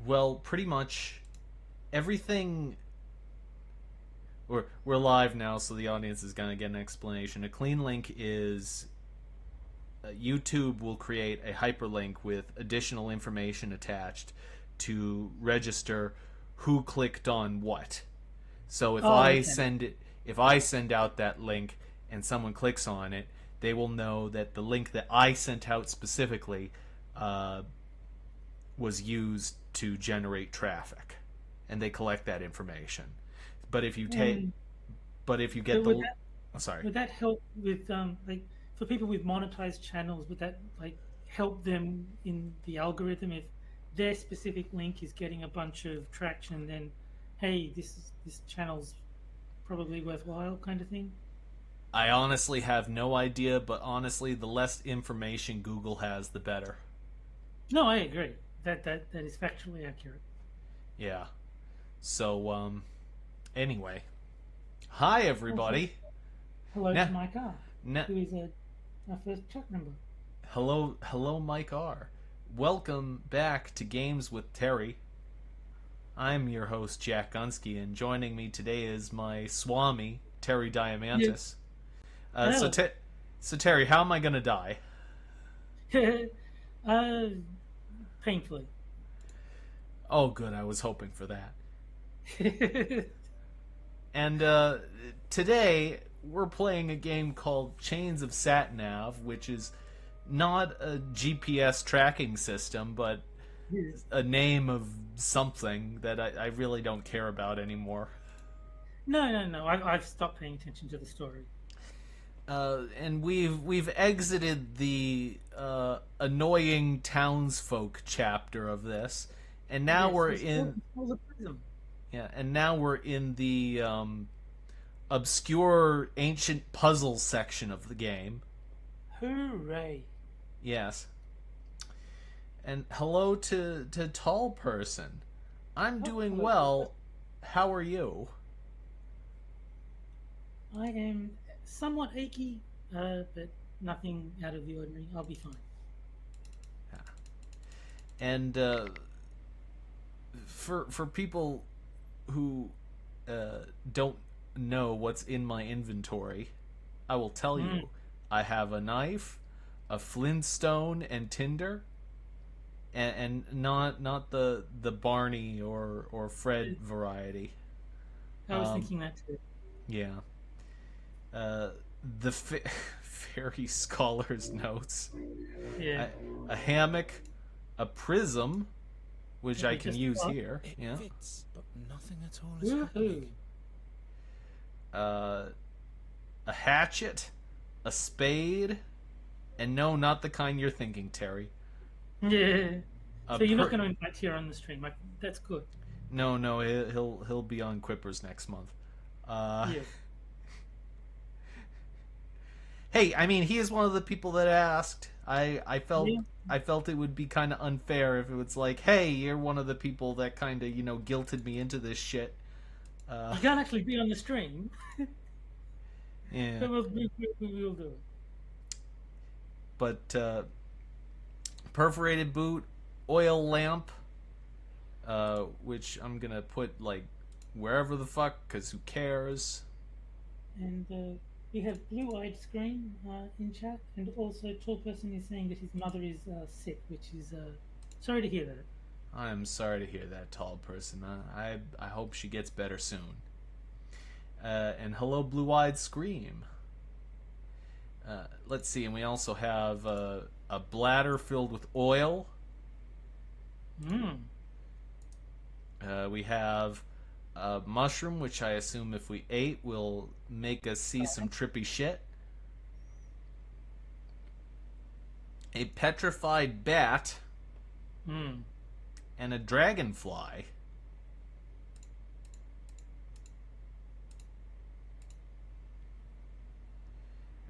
Well, pretty much everything. We're live now, so the audience is gonna get an explanation. A clean link is YouTube will create a hyperlink with additional information attached to register who clicked on what. So Oh, okay. if I send out that link and someone clicks on it, they will know that the link that I sent out specifically uh, was used to generate traffic, and they collect that information. But if you take, And but if you get but the, would oh, that sorry, would that help with like for people with monetized channels? Would that like help them in the algorithm if their specific link is getting a bunch of traction? Then, hey, this channel's probably worthwhile, kind of thing. I honestly have no idea. But honestly, the less information Google has, the better. No, I agree. That is factually accurate. Yeah. So anyway, hi Also, everybody. hello Now, to Mike R, now who is our first chat member. hello, Mike R. Welcome back to Games with Terry. I'm your host, Jack Gunsky, and joining me today is my Swami, Terry Yeah. Diamantis. Uh, so, Oh, te- so Terry, how am I gonna die? uh, painfully. Oh, good. I was hoping for that. And today we're playing a game called Chains of Satinav, which is not a GPS tracking system, but a name of something that I really don't care about anymore. No. I've stopped paying attention to the story. And we've exited the annoying townsfolk chapter of this, and now Yes, we're we in stole the prism. yeah, and now we're in the obscure ancient puzzle section of the game. Hooray! Yes, and hello to tall person. I'm Oh, doing hello. well. How are you? I am somewhat achy, but nothing out of the ordinary. I'll be fine. And for people who don't know what's in my inventory, I will tell Mm. you. I have a knife, a flintstone, and tinder, and not the Barney or Fred variety. I was Um, thinking that too. yeah, uh, the fairy scholar's notes, Yeah, a, a hammock, a prism, which I maybe can just use up. here. It Yeah, fits, but nothing at all is happening. Woohoo! uh, a hatchet, a spade, and no, not the kind you're thinking, Terry. Yeah. A So you're not per going to invite Tira on the stream. Like, that's good. no, he'll be on Quippers next month. Uh, Yeah. hey, I mean, he is one of the people that asked. Yeah. I felt it would be kind of unfair if it was like, hey, you're one of the people that kind of guilted me into this shit. Uh, You can't actually be on the stream, yeah, but we'll do it. but perforated boot, oil lamp, which I'm gonna put like wherever the fuck, cause who cares? And we have blue-eyed screen in chat, and also tall person is saying that his mother is sick, which is sorry to hear that. I am sorry to hear that, tall person. I hope she gets better soon. And hello, blue-eyed scream. Let's see, and we also have a bladder filled with oil. Mm. We have a mushroom, which I assume if we ate will make us see some trippy shit. A petrified bat Mm. and a dragonfly.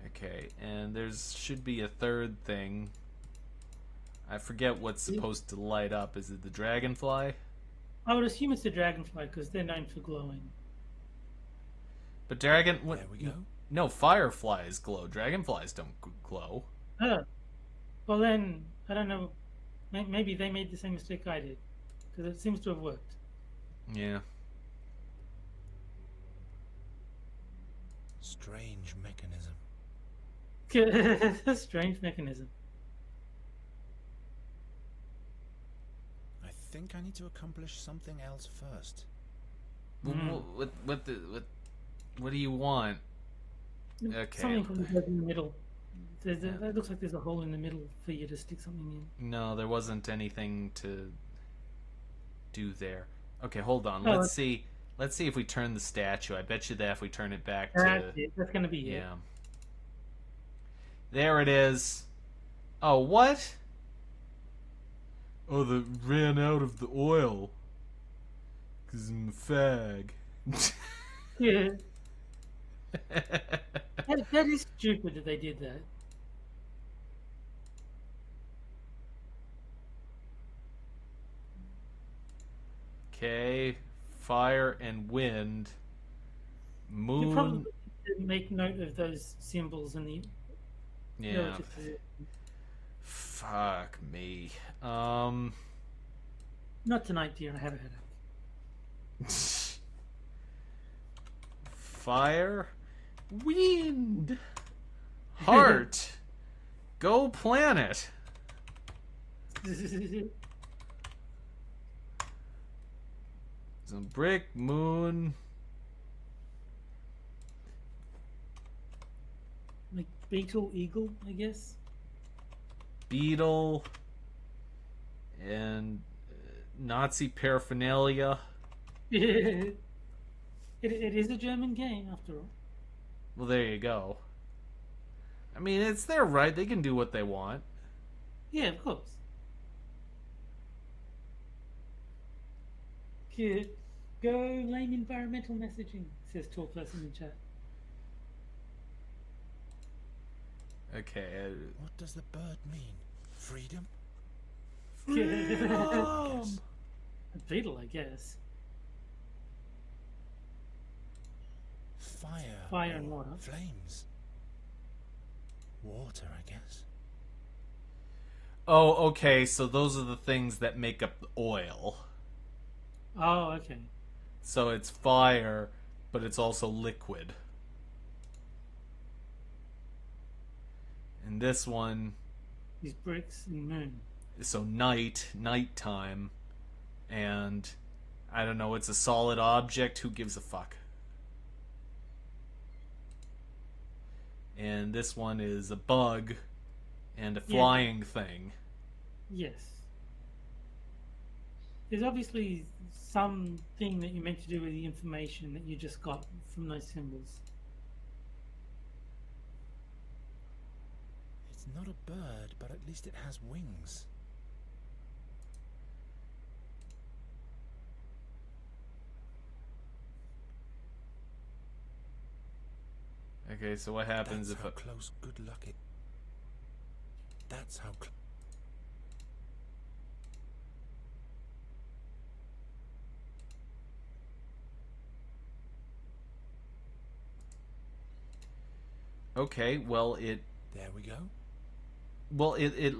Okay, and there's should be a third thing. I forget what's supposed to light up. Is it the dragonfly? I would assume it's the dragonfly because they're known for glowing. But dragon, There we go. no, fireflies glow. Dragonflies don't glow. Oh, well then I don't know. Maybe they made the same mistake I did. because it seems to have worked. Yeah. Strange mechanism. A strange mechanism. I think I need to accomplish something else first. What do you want? Okay. Something from the in the middle. Yeah. It looks like there's a hole in the middle for you to stick something in. No, there wasn't anything to do there. Okay, hold on. Oh, Let's see. Let's see if we turn the statue. I bet you that if we turn it back that's to it. That's going to be it. yeah. There it is. Oh, what? Oh, they ran out of the oil. 'Cause I'm a fag. Yeah. That is stupid that they did that. Okay, fire and wind. You Moon. probably need to make note of those symbols and the Yeah. relative position. Fuck me. Not tonight, dear. I have a headache. Fire, wind, heart, go planet. Some brick, moon. Like beetle, eagle, I guess. Beetle, and Nazi paraphernalia. It is a German game, after all. Well, there you go. I mean, it's their right. They can do what they want. Yeah, of course. Cute. Go lame environmental messaging, says tall person in chat. Okay. What does the bird mean? Freedom? A beetle, I guess. Fire. Fire and or water. Flames. Water, I guess. Oh, okay. So those are the things that make up the oil. Oh, okay. So it's fire, but it's also liquid. And this one, These bricks and moon. so nighttime, and I don't know, it's a solid object, who gives a fuck? And this one is a bug and a flying thing. Yes. There's obviously something that you meant to do with the information that you just got from those symbols. It's not a bird, but at least it has wings. Okay, so what happens That's if how a... close good luck it. That's how close. Okay, well, it... There we go. Well, it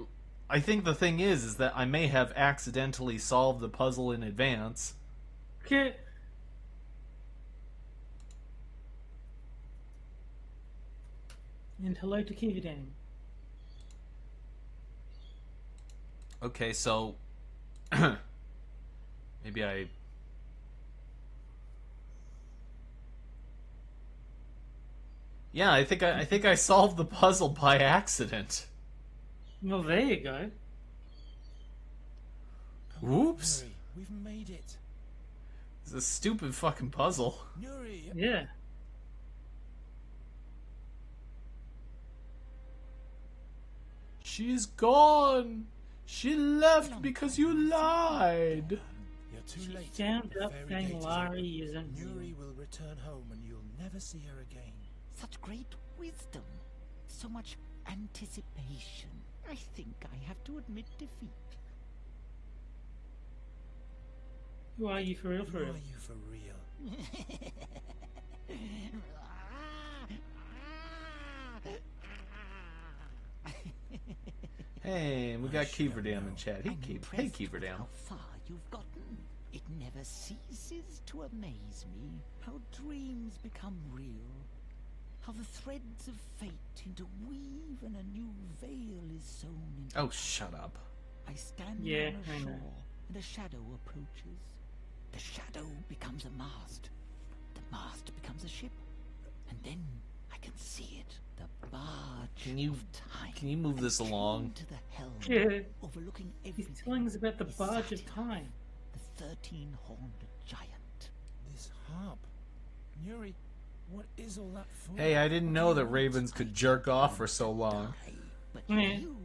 I think the thing is that I may have accidentally solved the puzzle in advance. Okay. And hello to Kividam. Okay, so... maybe I... Yeah, I think I solved the puzzle by accident. Well, there you go. Whoops. Nuri, we've made it. It's a stupid fucking puzzle. Nuri! Yeah. She's gone. She left because you lied. You're too late. Stand The up fairy saying gate is Larry open. isn't Nuri real. will return home and you'll never see her again. Such great wisdom. So much anticipation. I think I have to admit defeat. Who are you for real? For Who real? are you for real? Hey, we got I should have Keeverdam in known. chat. Hey, I'm Keeverdam. impressed with how far you've gotten. never ceases to amaze me how dreams become real, how the threads of fate interweave and a new veil is sewn into. Oh, shut up. I stand Yeah, on a I know. shore, and a shadow approaches. The shadow becomes a mast. The mast becomes a ship. And then I can see it. The barge of time. Can you move this And along? to the helm, Yeah. overlooking He's everything. telling us about the is barge of Satinav, time. the 13-horned giant. This harp. Nuri, what is all that for? Hey, I didn't What know do you that want? ravens could jerk off for so long. Die, but Yeah. you,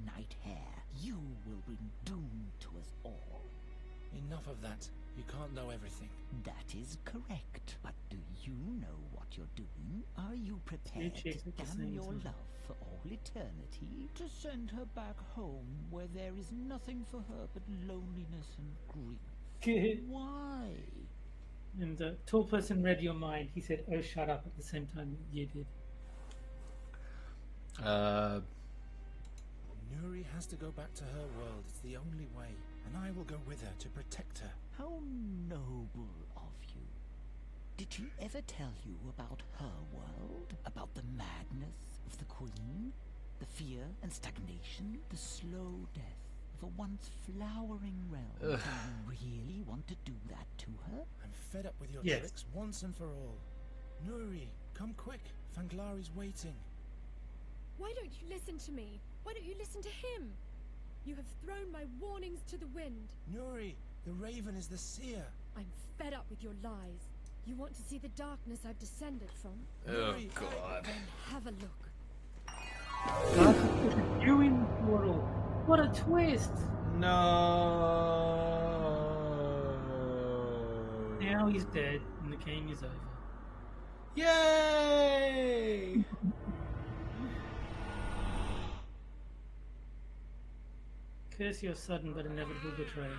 Night Hare, you will bring doom to us all. Enough of that. You can't know everything. That is correct. But do you know what you're doing? Are you prepared to chicks at the damn same your time. love for all eternity? To send her back home where there is nothing for her but loneliness and grief? Why? And the tall person read your mind. He said, "Oh, shut up!" at the same time that you did. Nuri has to go back to her world. It's the only way. And I will go with her to protect her. How noble of you. Did she ever tell you about her world? About the madness of the Queen? The fear and stagnation? The slow death of a once flowering realm? Ugh. Do you really want to do that to her? I'm fed up with your Yes. tricks once and for all. Nuri, come quick. Fanglari's waiting. Why don't you listen to me? Why don't you listen to him? You have thrown my warnings to the wind. Nuri, the raven is the seer. I'm fed up with your lies. You want to see the darkness I've descended from? Oh, Nuri, God. Then have a look. You in the portal. What a twist! No. Now he's dead, and the game is over. Yay! Curse your sudden but inevitable betrayal.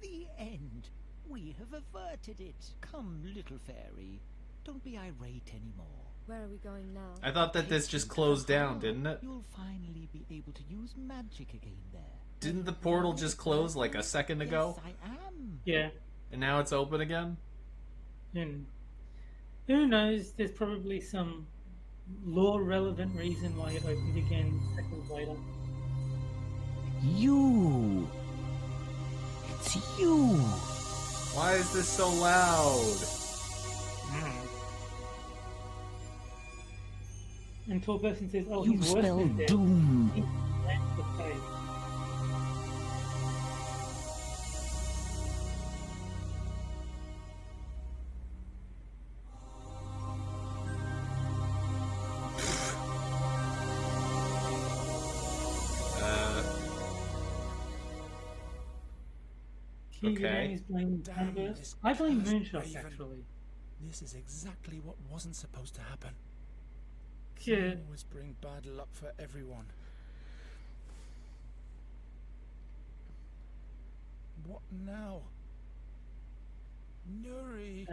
The end. We have averted it. Come, little fairy. Don't be irate anymore. Where are we going now? I thought that this just closed down, didn't it? You'll finally be able to use magic again there. Didn't the portal just close like a second ago? Yes, I am. Yeah, And now it's open again? and who knows? There's probably some lore-relevant reason why it opened again seconds later. You. It's you. Why is this so loud? And tall person says, "Oh, You he's worse spell than dead. doom. He slammed the face." Okay. He's blaming Damn Sunburst. this I blame cursed Moonshot, raven. actually. This is exactly what wasn't supposed to happen. Yeah. Always bring bad luck for everyone. What now? Nuri!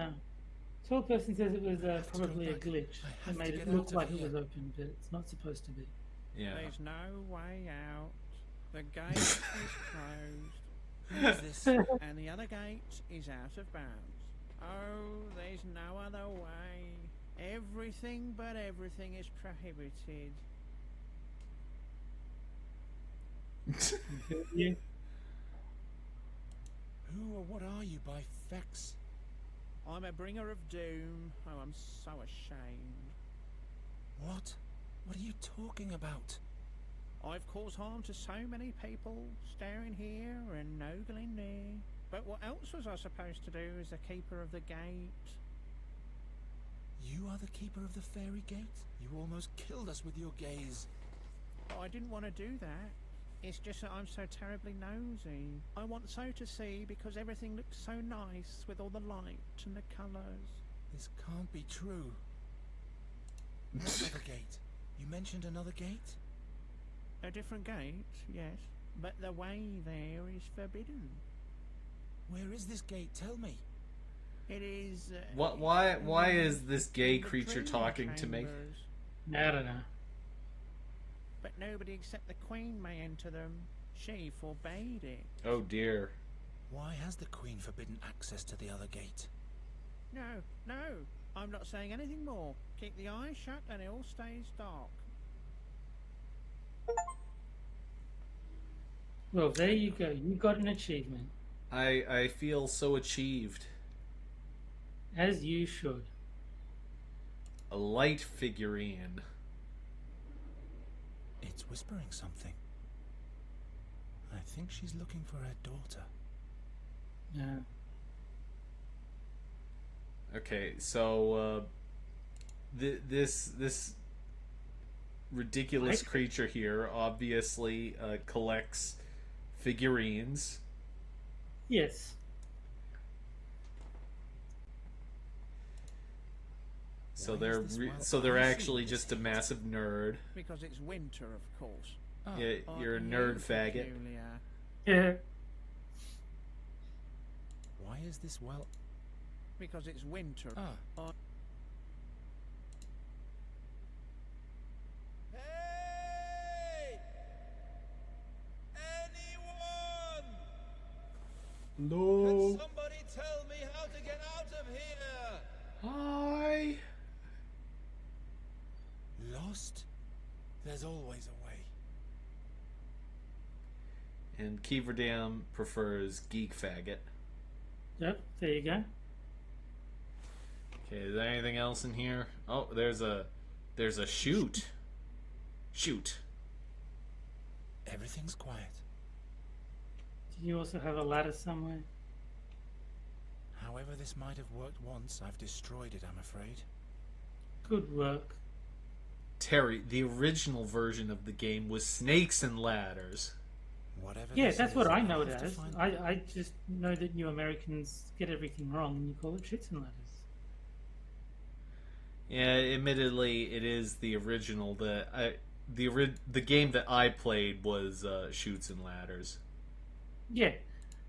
Tall person says it was have to go probably a back. glitch I that have made to it get look out of like it here. was open, but it's not supposed to be. Yeah. There's no way out. The gate is closed, Who is this? and the other gate is out of bounds. Oh, there's no other way. Everything but everything is prohibited. Yeah. Who or what are you by Fex? I'm a bringer of doom. Oh, I'm so ashamed. What? What are you talking about? I've caused harm to so many people, staring here and ogling there. But what else was I supposed to do as the keeper of the gate? You are the keeper of the fairy gate? You almost killed us with your gaze. But I didn't want to do that. It's just that I'm so terribly nosy. I want so to see because everything looks so nice with all the light and the colours. This can't be true. What other gate? You mentioned another gate? A different gate, yes, but the way there is forbidden. Where is this gate? Tell me. It is. What? Why is this gay in the creature dream talking to me? chambers. I don't know. But nobody except the Queen may enter them. She forbade it. Oh dear. Why has the Queen forbidden access to the other gate? No, no, I'm not saying anything more. Keep the eyes shut and it all stays dark. Well, there you go. You got an achievement, I feel so achieved. as you should. A light figurine. It's whispering something. I think she's looking for her daughter. Yeah. Okay, so this ridiculous creature here obviously collects figurines. Yes. So Why they're is this wild so they're creature actually with just this a heat? massive nerd. Because it's winter, of course. Ah, Yeah, you're a Aren't nerd you faggot. peculiar? Yeah. why is this well? Because it's winter. Ah, Hey! Anyone? No. Can somebody tell me how to get out of here? Hi. lost? There's always a way. And Keeverdam prefers geek faggot. Yep. There you go. Okay, is there anything else in here? Oh, there's a chute. Shoot. Everything's quiet. Do you also have a ladder somewhere? However this might have worked once, I've destroyed it, I'm afraid. Good work. Terry, the original version of the game was snakes and ladders. Whatever Yeah, this that's is, what I I'll know it have to as. find- I just know that you Americans get everything wrong and you call it shits and ladders. Yeah, admittedly, it is the original. The game that I played was Shoots and Ladders. Yeah.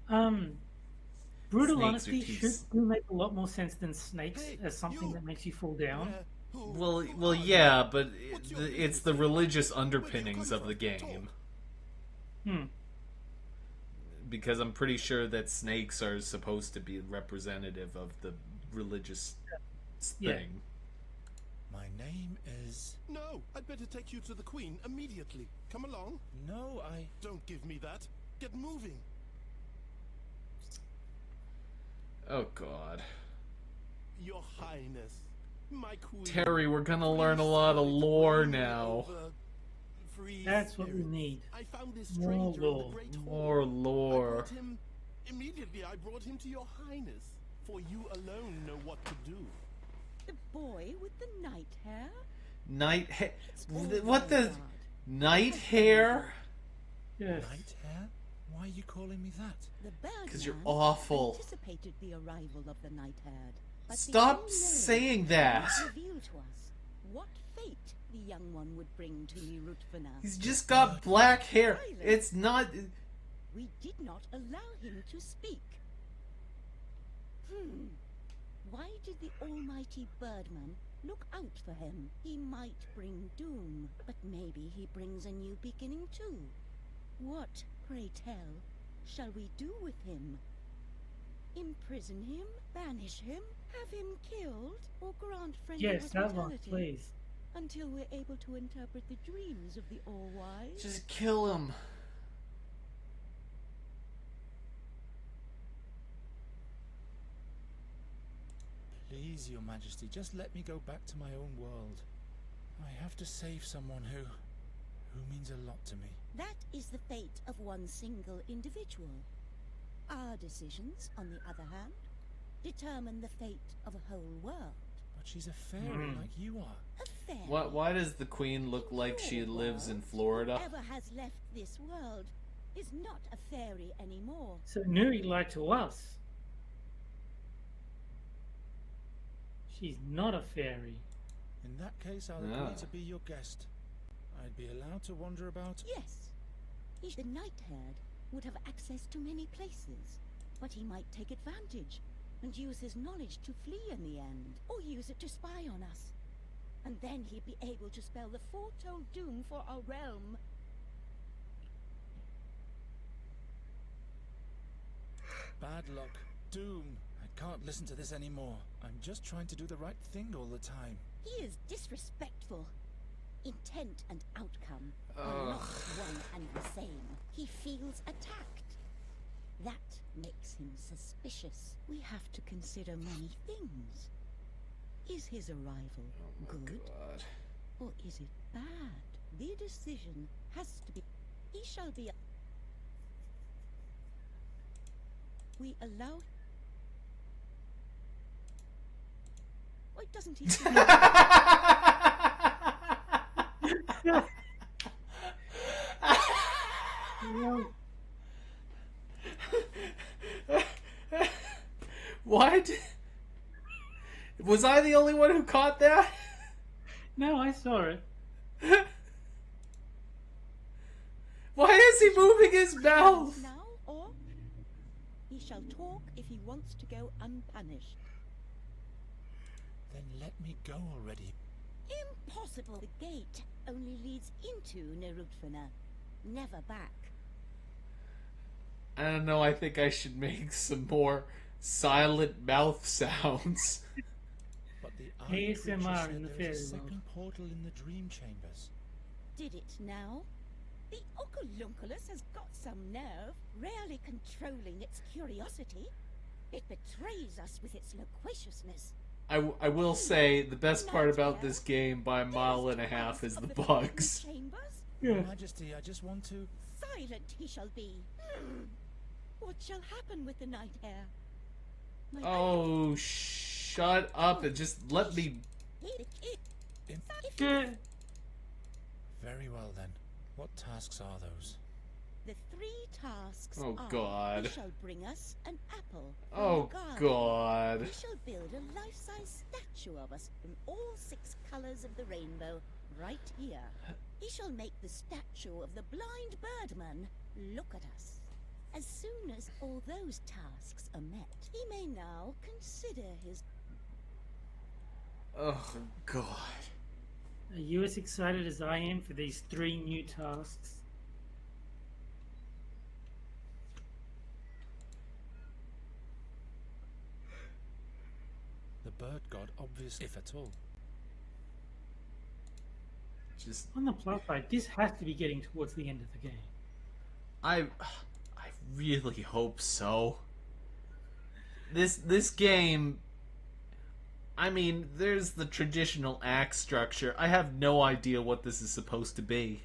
Brutal Snakes honesty are teeth. should do make a lot more sense than snakes Hey, as something you! that makes you fall down. Where? Who? Well, Who are you? yeah, but What's your it's business the here? religious Where do you underpinnings come of the from? game. Hmm. Because I'm pretty sure that snakes are supposed to be representative of the religious Yeah. thing. My name is... No, I'd better take you to the Queen immediately. Come along. No, Don't give me that. Get moving. Oh God, Your Highness, my Queen. Terry, we're gonna Please learn a lot of send me to lore bring me now. over free That's what we spirits. need. I found this More stranger in lore. the Great Hall. More I lore. brought him immediately. I brought him to your Highness, for you alone know what to do. The boy with the night hair? Night hair. It's all What very the odd. night hair? Yes. Night Hair? Why are you calling me that? The bird 'Cause you're man awful. anticipated the arrival of the night-haired. But the Stop unknown saying that. would reveal to us what fate the young one would bring to Nirutfana. He's just got black hair. It's not. We did not allow him to speak. Why did the almighty Birdman look out for him? He might bring doom, but maybe he brings a new beginning too. What, pray tell, shall we do with him? Imprison him? Banish him? Have him killed? Or grant friendly Yes, that one, hospitality? please. Until we're able to interpret the dreams of the all-wise? Just kill him. Please, Your Majesty, just let me go back to my own world. I have to save someone who means a lot to me. That is the fate of one single individual. Our decisions, on the other hand, determine the fate of a whole world. But she's a fairy like you are. A fairy. Why does the queen look like she lives in Florida? Whoever has left this world is not a fairy anymore. So Nuri lied to us. She's not a fairy. In that case, I'll Ah. agree to be your guest. I'd be allowed to wander about. Yes, the night-haired would have access to many places, but he might take advantage and use his knowledge to flee in the end, or use it to spy on us. And then he'd be able to spell the foretold doom for our realm. Bad luck. Doom. I can't listen to this anymore. I'm just trying to do the right thing all the time. He is disrespectful. Intent and outcome are not one and the same. He feels attacked. That makes him suspicious. We have to consider many things. Is his arrival good? Or is it bad? The decision has to be... He shall be... We allow... Why doesn't he... What? Was I the only one who caught that? No, I saw it. Why is he moving his mouth? Now, or he shall talk if he wants to go unpunished. Then let me go already. Impossible. The gate only leads into Nerutfina, never back. I don't know, I think I should make some more silent mouth sounds. But the eye creature ASMR said in the there fairy is a world. second portal in the dream chambers. Did it now? The Oculunculus has got some nerve, rarely controlling its curiosity. It betrays us with its loquaciousness. I will say the best part about this game by a mile and a half is the bugs. Chambers? Yeah. Your Majesty, I just want to... Silent he shall be. What shall happen with the night hare? My Oh, shut up and just let me... Yeah. Very well then. What tasks are those? The three tasks Oh, are: God. he shall bring us an apple from Oh, the garden. God. He shall build a life-size statue of us in all 6 colors of the rainbow, right here. He shall make the statue of the blind birdman look at us. As soon as all those tasks are met, he may now consider his... Oh, God. Are you as excited as I am for these 3 new tasks? The bird god, obviously, if at all. Just... On the plus side, this has to be getting towards the end of the game. I really hope so. This game... I mean, there's the traditional act structure. I have no idea what this is supposed to be.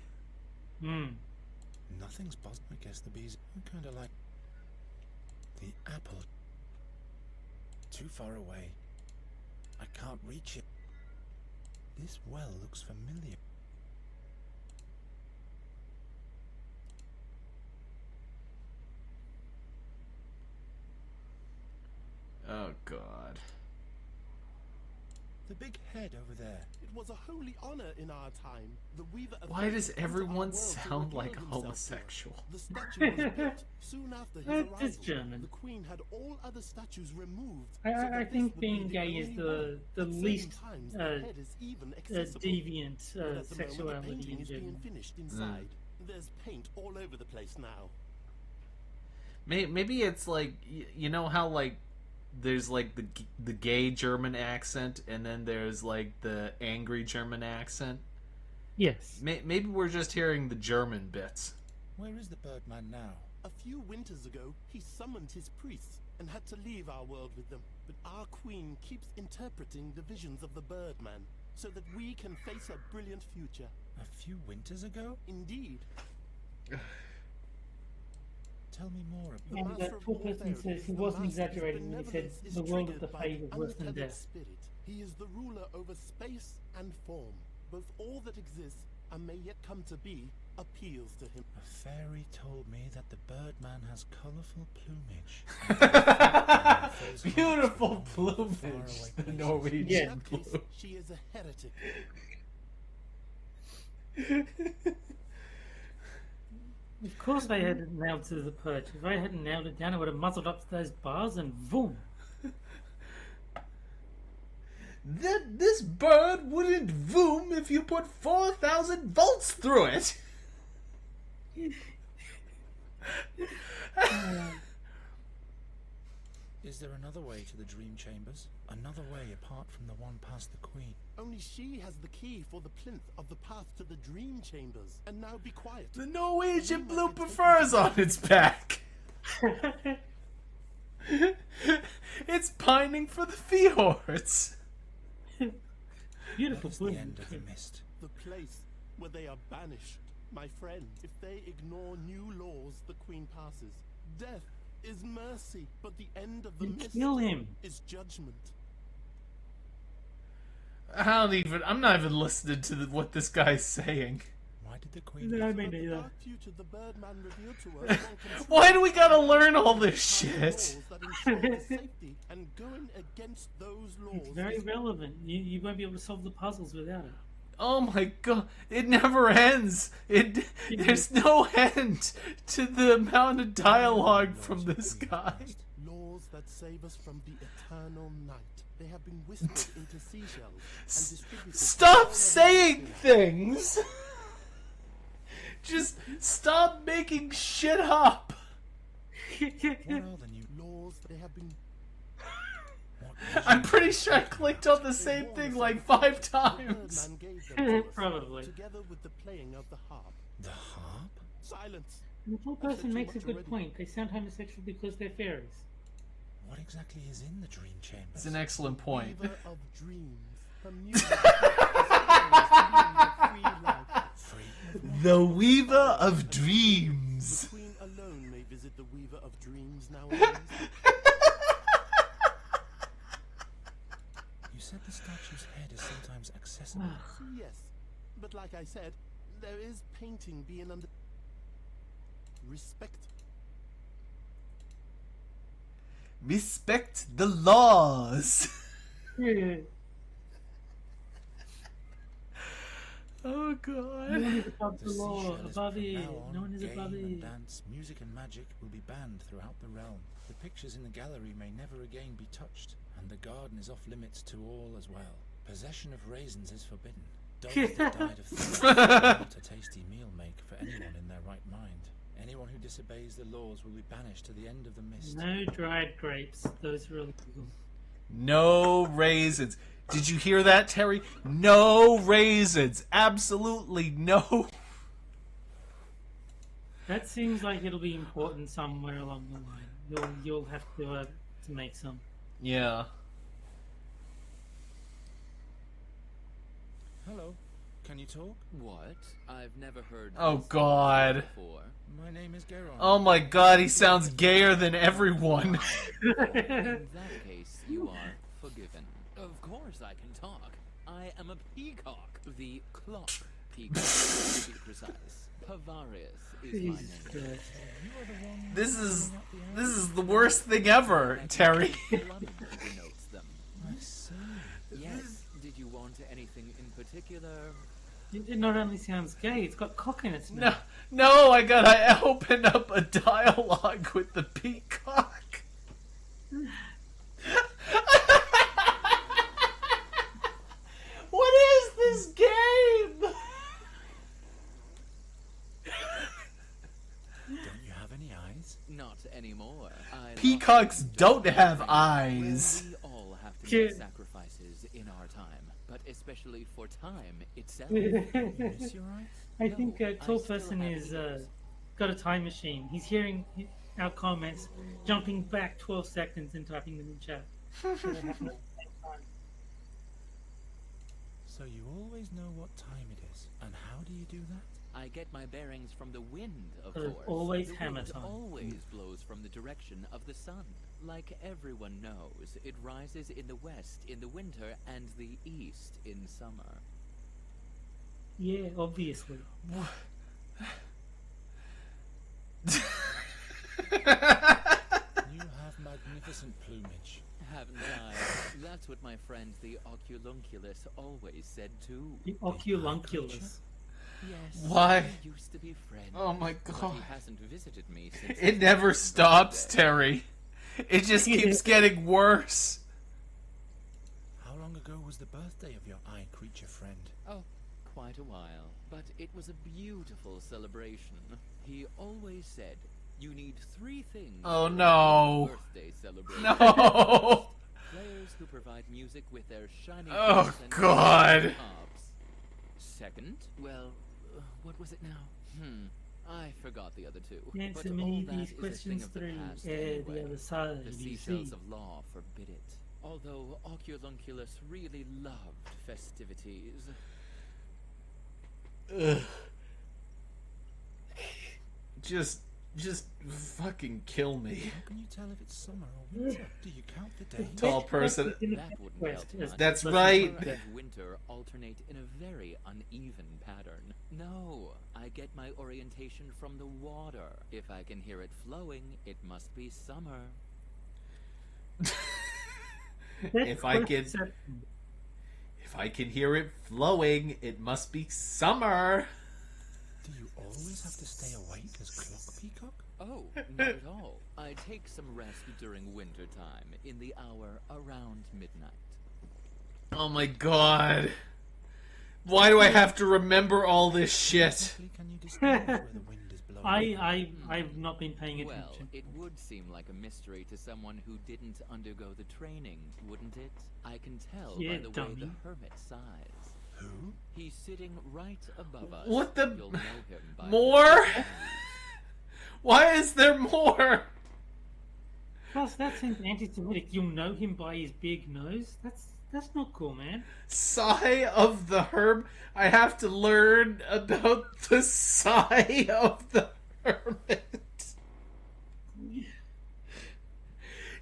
Nothing's possible. I guess the bees are kind of like... The apple. Too far away. I can't reach it. This well looks familiar. Oh, God. The big head over there. It was a holy honor in our time. The weaver of Why fate does came to our everyone world to sound like reveal himself to us. homosexual? The statue was built soon after his It's arrival. German. The queen had all other statues removed. I, so I that think this would being be gay is only the one. At certain least times, the head is even accessible. deviant But at the moment, the sexuality painting in is being general. finished inside. There's paint all over the place now. Maybe it's like, you know how like there's like the gay German accent and then there's like the angry German accent? Yes. Maybe we're just hearing the German bits. Where is the birdman now? A few winters ago, he summoned his priests and had to leave our world with them. But our queen keeps interpreting the visions of the Birdman so that we can face a brilliant future. A few winters ago? Indeed. Tell me more about... The And master of poor all person fairies, says he the wasn't master of exaggerating when he said benevolence is the world of triggered the by fade is worse than untethered death. spirit. He is the ruler over space and form. Both all that exists and may yet come to be appeals to him. A fairy told me that the birdman has colourful plumage. And that he fills Beautiful hearts with longing for plumage. faraway The places. Norwegian Yeah. In that case, blue. she is a heretic. Of course they had it nailed to the perch. If I hadn't nailed it down, I would have muzzled up to those bars and boom. This bird wouldn't voom if you put 4,000 volts through it. Is there another way to the dream chambers? Another way apart from the one past the Queen? Only she has the key for the plinth of the path to the dream chambers. And now be quiet. The Norwegian blooper fur's on its back. It's pining for the fjords. Beautiful That is the blue. end of the mist. The place where they are banished, my friend. If they ignore new laws, the Queen passes. Death is mercy, but the end of the Then mist kill him. is judgment. I'm not even listening to what this guy's saying. Why did the Queen... No, I mean But the neither. dark future the Birdman revealed to us won't come true. Why do we gotta learn all this There are shit? laws that ensure the safety, and going against those laws It's very is relevant. You won't be able to solve the puzzles without it. Oh my god, it never ends. There's no end to the amount of dialogue from this guy. laws that save us from the eternal night. They have been whispered into seashells and distributed. all Stop over saying the things. Just stop making shit up. What are the new... laws. They have been. What I'm pretty sure I clicked on the same thing like 5 The times. Birdman gave them to us, Probably. together with the playing of the harp. The harp? Silence. And the poor person makes a good point. They sound homosexual because they're fairies. What exactly is in the dream chambers? It's an excellent point. Weaver of dreams. Her music is free life. Free? The Weaver of The Dreams. Queen alone may visit the Weaver of Dreams nowadays. You said the statue's head is sometimes accessible. Yes, but like I said, there is painting being under. Respect. Respect the laws. Oh No god. one is above the The law. seashell is Above from it. now on, No one is game above and it. dance, music and magic will be banned throughout the realm. The pictures in the gallery may never again be touched, and the garden is off limits to all as well. Possession of raisins is forbidden. Dogs that died of thirst will not a tasty meal make for anyone in their right mind. Anyone who disobeys the laws will be banished to the end of the mist. No dried grapes. Those are illegal. No raisins. Did you hear that, Terry? No raisins. Absolutely no. That seems like it'll be important somewhere along the line. You'll have to make some. Yeah. Hello, can you talk? What? I've never heard. Oh, this God. Before. My name is Geron. Oh my god, he sounds gayer than everyone. In that case, you are forgiven. Of course, I can talk. I am a peacock, the clock peacock, to be precise. Pavarius is my Jesus name. Christ. This is the worst thing ever, Terry. London denotes them. I see. Yes. Did you want anything in particular? It not only sounds gay, it's got cock in its No, name. no, I gotta open up a dialogue with the peacock. What is this game? Don't you have any eyes? Not anymore. I Peacocks lost don't have Well, eyes. we all have to Kid. make sacrifices in our time, but especially for time itself. You miss your eyes? I think a I tall still person have is yours. got a time machine. He's hearing our comments, jumping back 12 seconds and typing them in chat. So you always know what time it is. And how do you do that? I get my bearings from the wind, of So it's course. always the hammer wind time. always blows from the direction of the sun. Like everyone knows, it rises in the west in the winter and the east in summer. Yeah, obviously. You have magnificent plumage. Haven't I? That's what my friend the Oculunculus always said too. The oculunculus. Yes. Why? We used to be friends. Oh my But god. he hasn't visited me since It his never 90th stops, birthday. Terry. It just keeps getting worse. How long ago was the birthday of your eye creature friend? Oh, quite a while. But it was a beautiful celebration. He always said, You need 3 things. Oh, for a no. Birthday celebration. No. Players who provide music with their shiny Oh, boots and God. tops. Second, well, what was it now? I forgot the other 2. Answer but me all that these is a questions thing of the through past air anyway. the other side. The You seashells see. of law forbid it. Although Oculunculus really loved festivities. Ugh. Just fucking kill me. How can you tell if it's summer or winter? Do you count the days? Tall person. That wouldn't help much. That's right. Summer and winter alternate in a very uneven pattern. No, I get my orientation from the water. If I can hear it flowing, it must be summer. If I can hear it flowing, it must be summer. Do you always have to stay awake as Clock Peacock? Oh, not at all. I take some rest during winter time, in the hour around midnight. Oh my god. Why do I have to remember all this shit? Exactly can you distinguish where the wind is blowing? I've not been paying Well, attention. it would seem like a mystery to someone who didn't undergo the training, wouldn't it? I can tell Yeah, by the way dummy. the hermit sighs. Who? He's sitting right above us. What the- You'll know him by his More? nose. Why is there more? Plus, that seems anti-Semitic. You'll know him by his big nose. That's not cool, man. Sigh of the herb. I have to learn about the sigh of the hermit.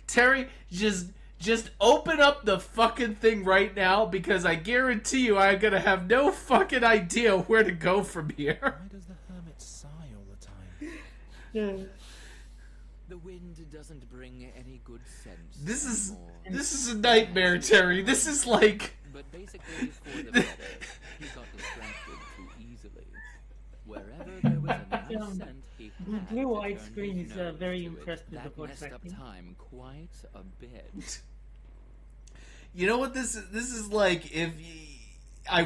Terry, just open up the fucking thing right now, because I guarantee you I'm gonna have no fucking idea where to go from here. Why does the hermit sigh all the time? Yeah. The wind doesn't bring any good sense. This anymore. is a nightmare, Terry. This is like... But basically, for the better, he got distracted too easily. Wherever there was a nice scent, he The had blue to wide turn screen his is nose very to impressed it. with the That voice messed up acting. time quite a bit. You know what this is like? If I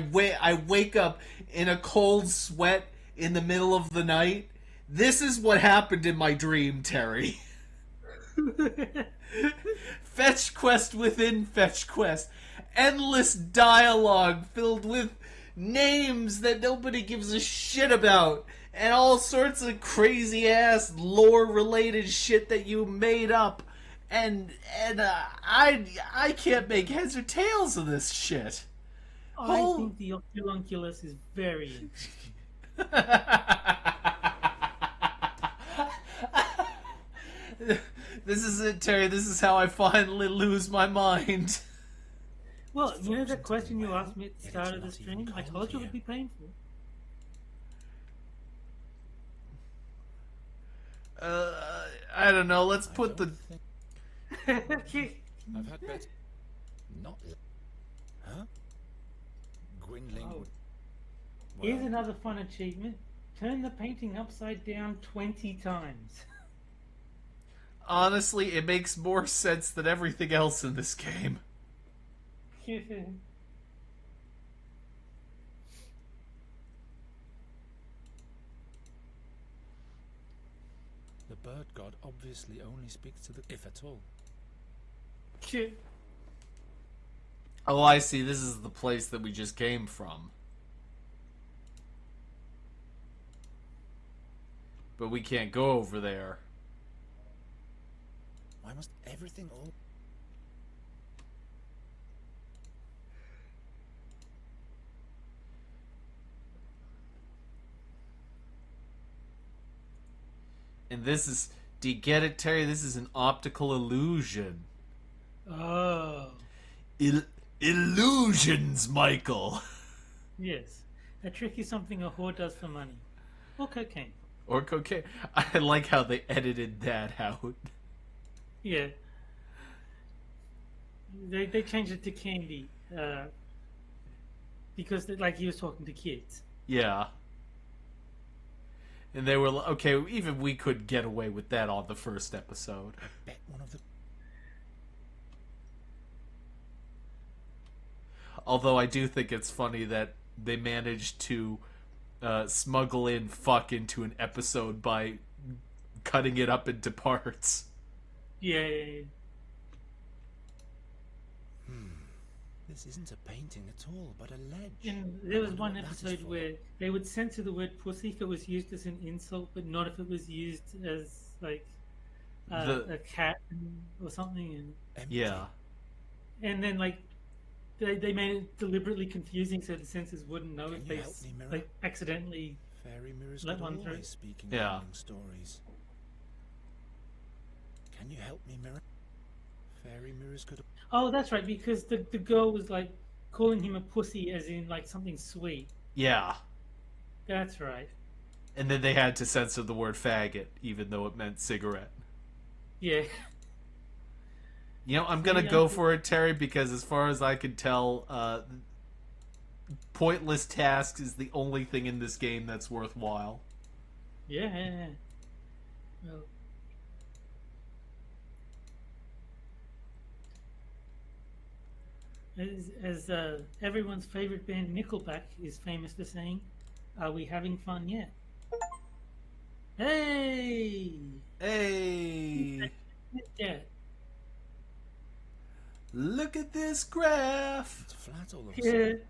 wake up in a cold sweat in the middle of the night. This is what happened in my dream, Terry. Fetch quest within fetch quest. Endless dialogue filled with names that nobody gives a shit about. And all sorts of crazy ass lore related shit that you made up. And I can't make heads or tails of this shit. I think the Oculunculus is very interesting. This is it, Terry. This is how I finally lose my mind. Well, you know that question you asked me at the start of the stream? I told you it would be painful. I don't know. Let's put the... I've had better. Not. Huh? Gwynling Oh. would. Here's Well, another fun achievement. Turn the painting upside down 20 times. Honestly, it makes more sense than everything else in this game. the bird god obviously only speaks to the if at all. Oh, I see. This is the place that we just came from. But we can't go over there. Why must everything all? And this is... Do you get it, Terry? This is an optical illusion. Oh. Illusions, Michael. Yes. A trick is something a whore does for money. Or cocaine. Or cocaine. I like how they edited that out. Yeah. They changed it to candy. Because, like, he was talking to kids. Yeah. And they were like, okay, even we could get away with that on the first episode. I bet one of the. Although I do think it's funny that they managed to smuggle in fuck into an episode by cutting it up into parts. Yeah, yeah, yeah. This isn't a painting at all, but a ledge. And there was wonder one what that is episode for. where they would censor the word pussy if it was used as an insult, but not if it was used as like The a cat or something. Empty. yeah. And then like they made it deliberately confusing so the censors wouldn't know Can if you they help me, Mirror? like accidentally. Fairy mirrors Let could one always through. speak in Yeah. rhyming stories. Can you help me, Mirror? Fairy mirrors could. Oh, that's right, because the girl was like calling him a pussy as in like something sweet. Yeah. That's right. And then they had to censor the word faggot, even though it meant cigarette. Yeah. You know, I'm gonna Yeah. go for it, Terry, because as far as I can tell, pointless tasks is the only thing in this game that's worthwhile. Yeah. Well, as everyone's favorite band Nickelback is famous for saying, "Are we having fun yet?" Hey, Hey, yeah, look at this graph. It's flat all of a yeah. sudden.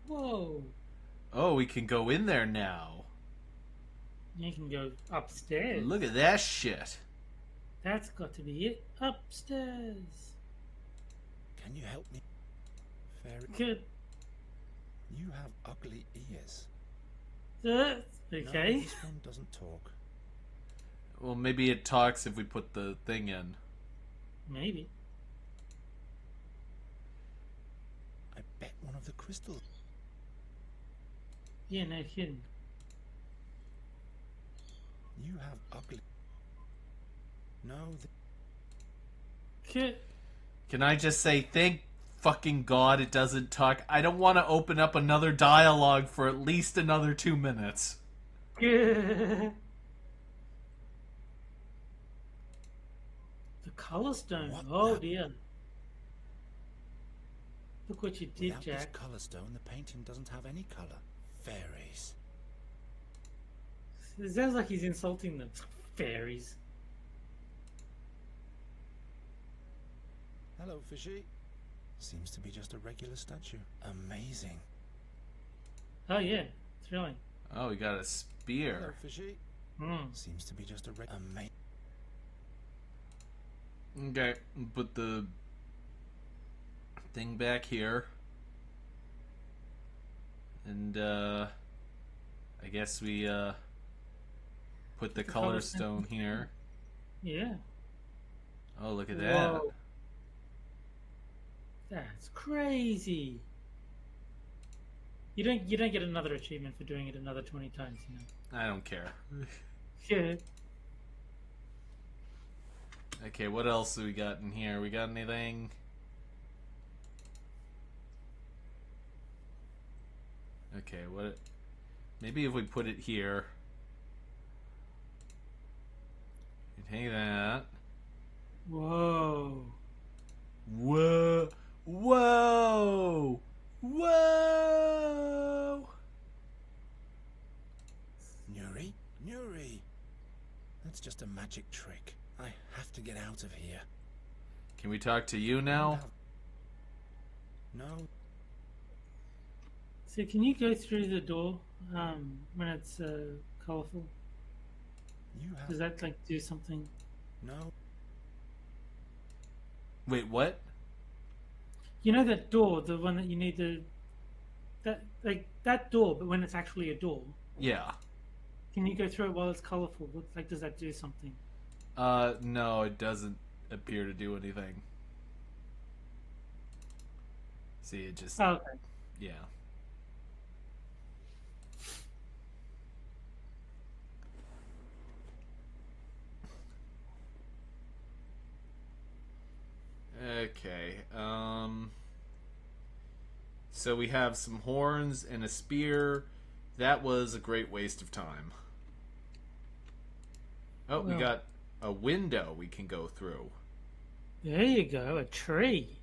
Whoa! Oh, we can go in there now. You can go upstairs. Look at that shit. That's got to be it. Upstairs. Can you help me? Fairy, Good. you have ugly ears. Okay. No, this one doesn't talk. Well, maybe it talks if we put the thing in. Maybe. I bet one of the crystals. Yeah, no kidding. You have ugly. No, Good. Can I just say, thank fucking God it doesn't talk? I don't want to open up another dialogue for at least another 2 minutes. Good. The color stone. What Oh the- dear. Look what you did, without this Jack. color stone, the painting doesn't have any color. Fairies. It sounds like he's insulting them. Fairies. Hello, fishy. Seems to be just a regular statue. Amazing. Oh yeah, thrilling. Oh, we got a Hello, spear. fishy. Hmm. Seems to be just a amazing. Okay, put the thing back here. And, I guess we, put the color color stone here. Yeah. Oh, look at that. Whoa. That's crazy. You don't get another achievement for doing it another 20 times, you know. I don't care. Yeah. Okay, what else do we got in here? We got anything? Okay, what? Maybe if we put it here. Take that. Whoa. Whoa! Whoa! Whoa! Nuri? Nuri! That's just a magic trick. I have to get out of here. Can we talk to you now? No. So can you go through the door when it's colorful? You have. Does that like do something? No. Wait, what? You know that door, the one that you need to that door, but when it's actually a door, Yeah. can you go through it while it's colorful? What, like, does that do something? No, it doesn't appear to do anything. See, it just, Oh, okay. yeah. Okay, so we have some horns and a spear. That was a great waste of time. Oh, we Well. got a window we can go through. There you go, a tree.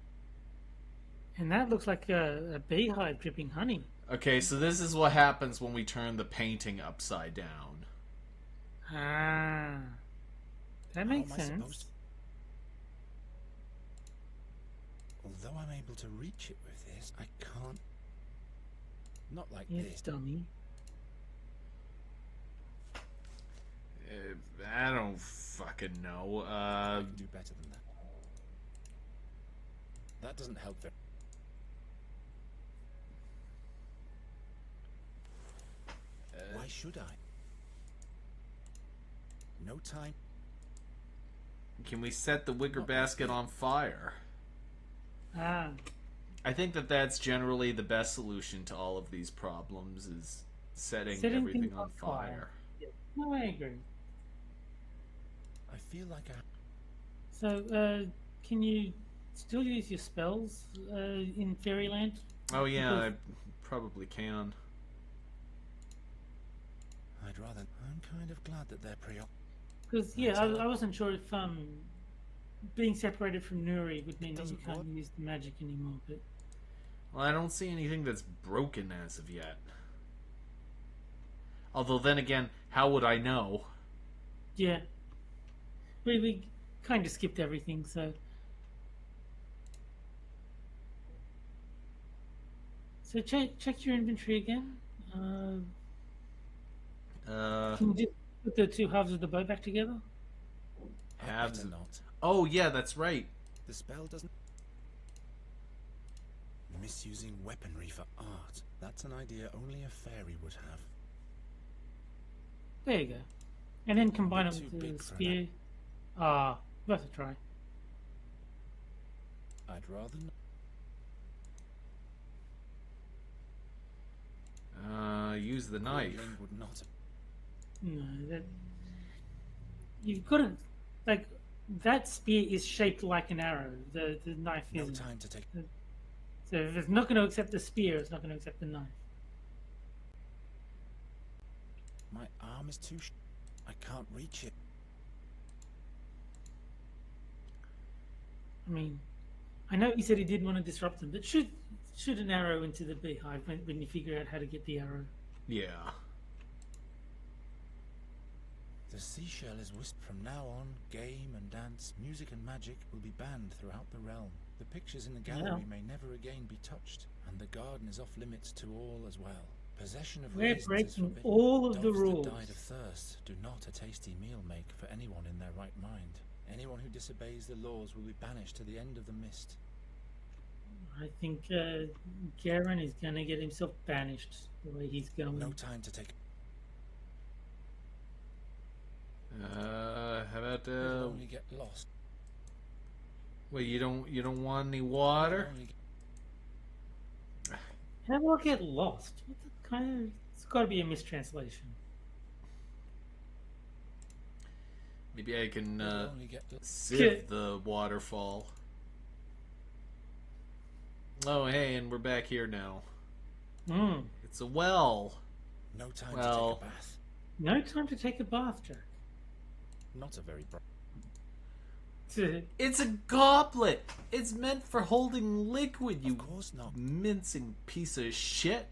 And that looks like a beehive dripping honey. Okay, so this is what happens when we turn the painting upside down. Ah, that How makes am I supposed sense. to... Although I'm able to reach it with this, I can't... Not like You this. dummy. I don't fucking know. I can do better than that. That doesn't help very... Why should I? No time. Can we set the wicker Not basket like on fire? Ah, I think that that's generally the best solution to all of these problems, is setting setting everything things on fire. Yeah. No, I agree. I feel like I... So, can you still use your spells in Fairyland? Oh yeah, I Because- probably can. I'd rather... I'm kind of glad that they're preoccupied. Because yeah, That's I, all. I wasn't sure if being separated from Nuri would mean that you Doesn't can't work. use the magic anymore. But Well, I don't see anything that's broken as of yet. Although then again, how would I know? yeah, we kind of skipped everything. So check your inventory again. Can you just put the two halves of the bow back together? I'd Halves better of- not. Oh yeah, that's right. The spell doesn't... Misusing weaponry for art. That's an idea only a fairy would have. There you go. And then combine bit it too with big the for spear. Ah, worth a try. I'd rather not. Use the knife. Quinlan would not have... No, that you've got to like that spear is shaped like an arrow. The knife No isn't. time to take... So if it's not going to accept the spear, it's not going to accept the knife. My arm is too... I can't reach it. I mean, I know he said he didn't want to disrupt them, but shoot an arrow into the beehive when you figure out how to get the arrow. Yeah. The seashell is whispered from now on. Game and dance, music and magic will be banned throughout the realm. The pictures in the gallery may never again be touched, and the garden is off limits to all as well. Possession of We're raisins is breaking forbidden. all of the Dogs rules. that died of thirst do not a tasty meal make for anyone in their right mind. Anyone who disobeys the laws will be banished to the end of the mist. I think Garen is going to get himself banished the way he's going. No time to take... How about It'll only get lost. wait, you don't want any water? Only get... How do I get lost? What the kind of? It's got to be a mistranslation. Maybe I can It'll only get... sieve the waterfall. Oh, hey, and we're back here now. Hmm. It's a well. No time Well- to take a bath. No time to take a bath, Jack. Not a very bright... It's a goblet. It's meant for holding liquid, you Of course not. mincing piece of shit.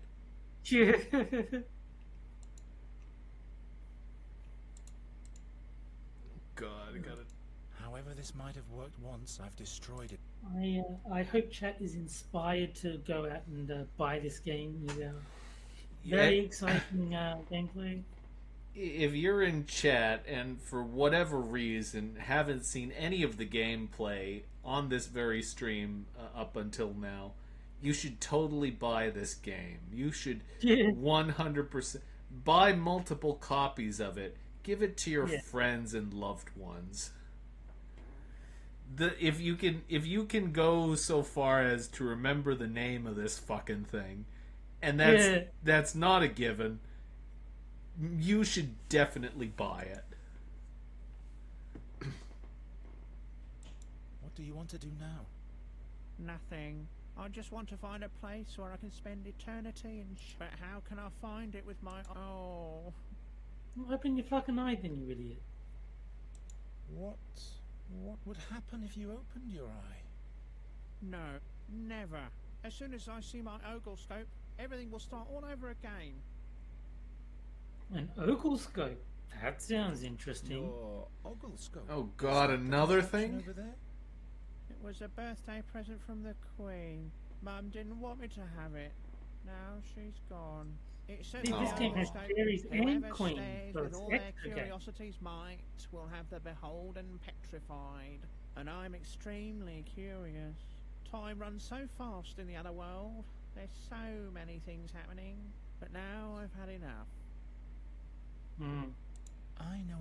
God, I gotta... However this might have worked once, I've destroyed it. I hope chat is inspired to go out and buy this game with our very exciting gameplay. If you're in chat and for whatever reason haven't seen any of the gameplay on this very stream up until now, you should totally buy this game. You should 100% buy multiple copies of it. Give it to your friends and loved ones. If you can go so far as to remember the name of this fucking thing, and that's not a given, you should definitely buy it. What do you want to do now? Nothing. I just want to find a place where I can spend eternity and but how can I find it with my... Oh... Open your fucking eye then, you idiot. What would happen if you opened your eye? No, never. As soon as I see my ogle scope, everything will start all over again. An oglescope. That sounds interesting. Your Ogglescope. Oh Is God, that the another contraption thing? over there? It was a birthday present from the Queen. Mum didn't want me to have it. Now she's gone. It says See, on this the game has Ogglescope, fairies and whoever queens, stays so with it's all their extra game. curiosity's might will have the beholden petrified. And I'm extremely curious. Time runs so fast in the other world. There's so many things happening. But now I've had enough. Hmm. I know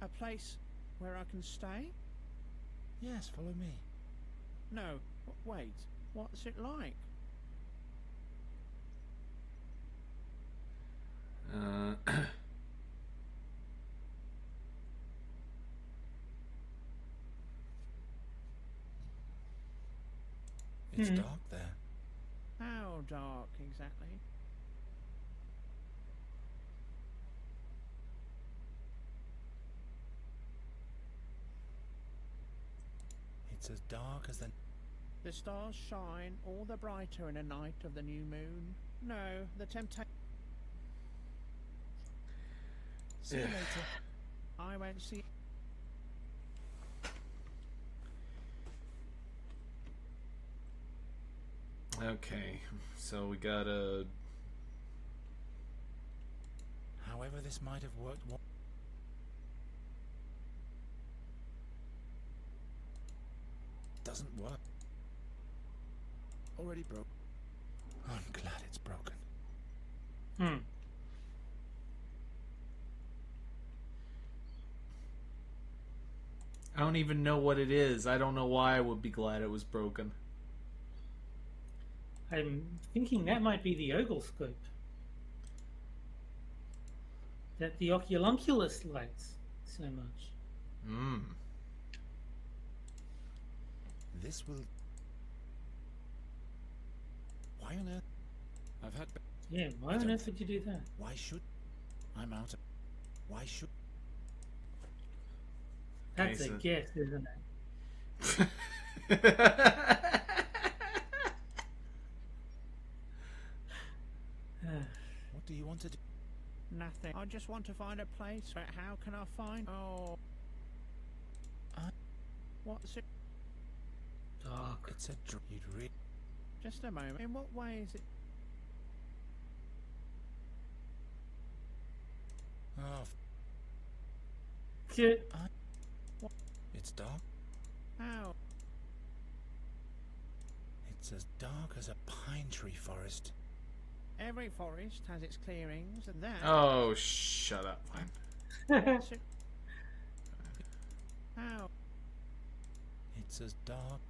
A place where I can stay? Yes, follow me. No, wait. What's it like? It's dark there. How dark exactly? It's as dark as the... The stars shine all the brighter in a night of the new moon. No, the temptation... See you later. I won't see... Okay, so we got a... However this might have worked... Doesn't work. Already broke. I'm glad it's broken. Hmm. I don't even know what it is. I don't know why I would be glad it was broken. I'm thinking that might be the oglescope that the oculunculus likes so much. Hmm. This will... Why on earth? I've had... Yeah, why on earth would you do that? Why should... I'm out of... Why should... That's Okay, a so- guess, isn't it? What do you want to do? Nothing. I just want to find a place, but how can I find... Oh... What's it? Dark. It's a you'd read... Just a moment. In what way is it... Oh, Shit. it's dark. How? It's as dark as a pine tree forest. Every forest has its clearings, and that... Oh, shut up. Fine. What's it... How? It's as dark...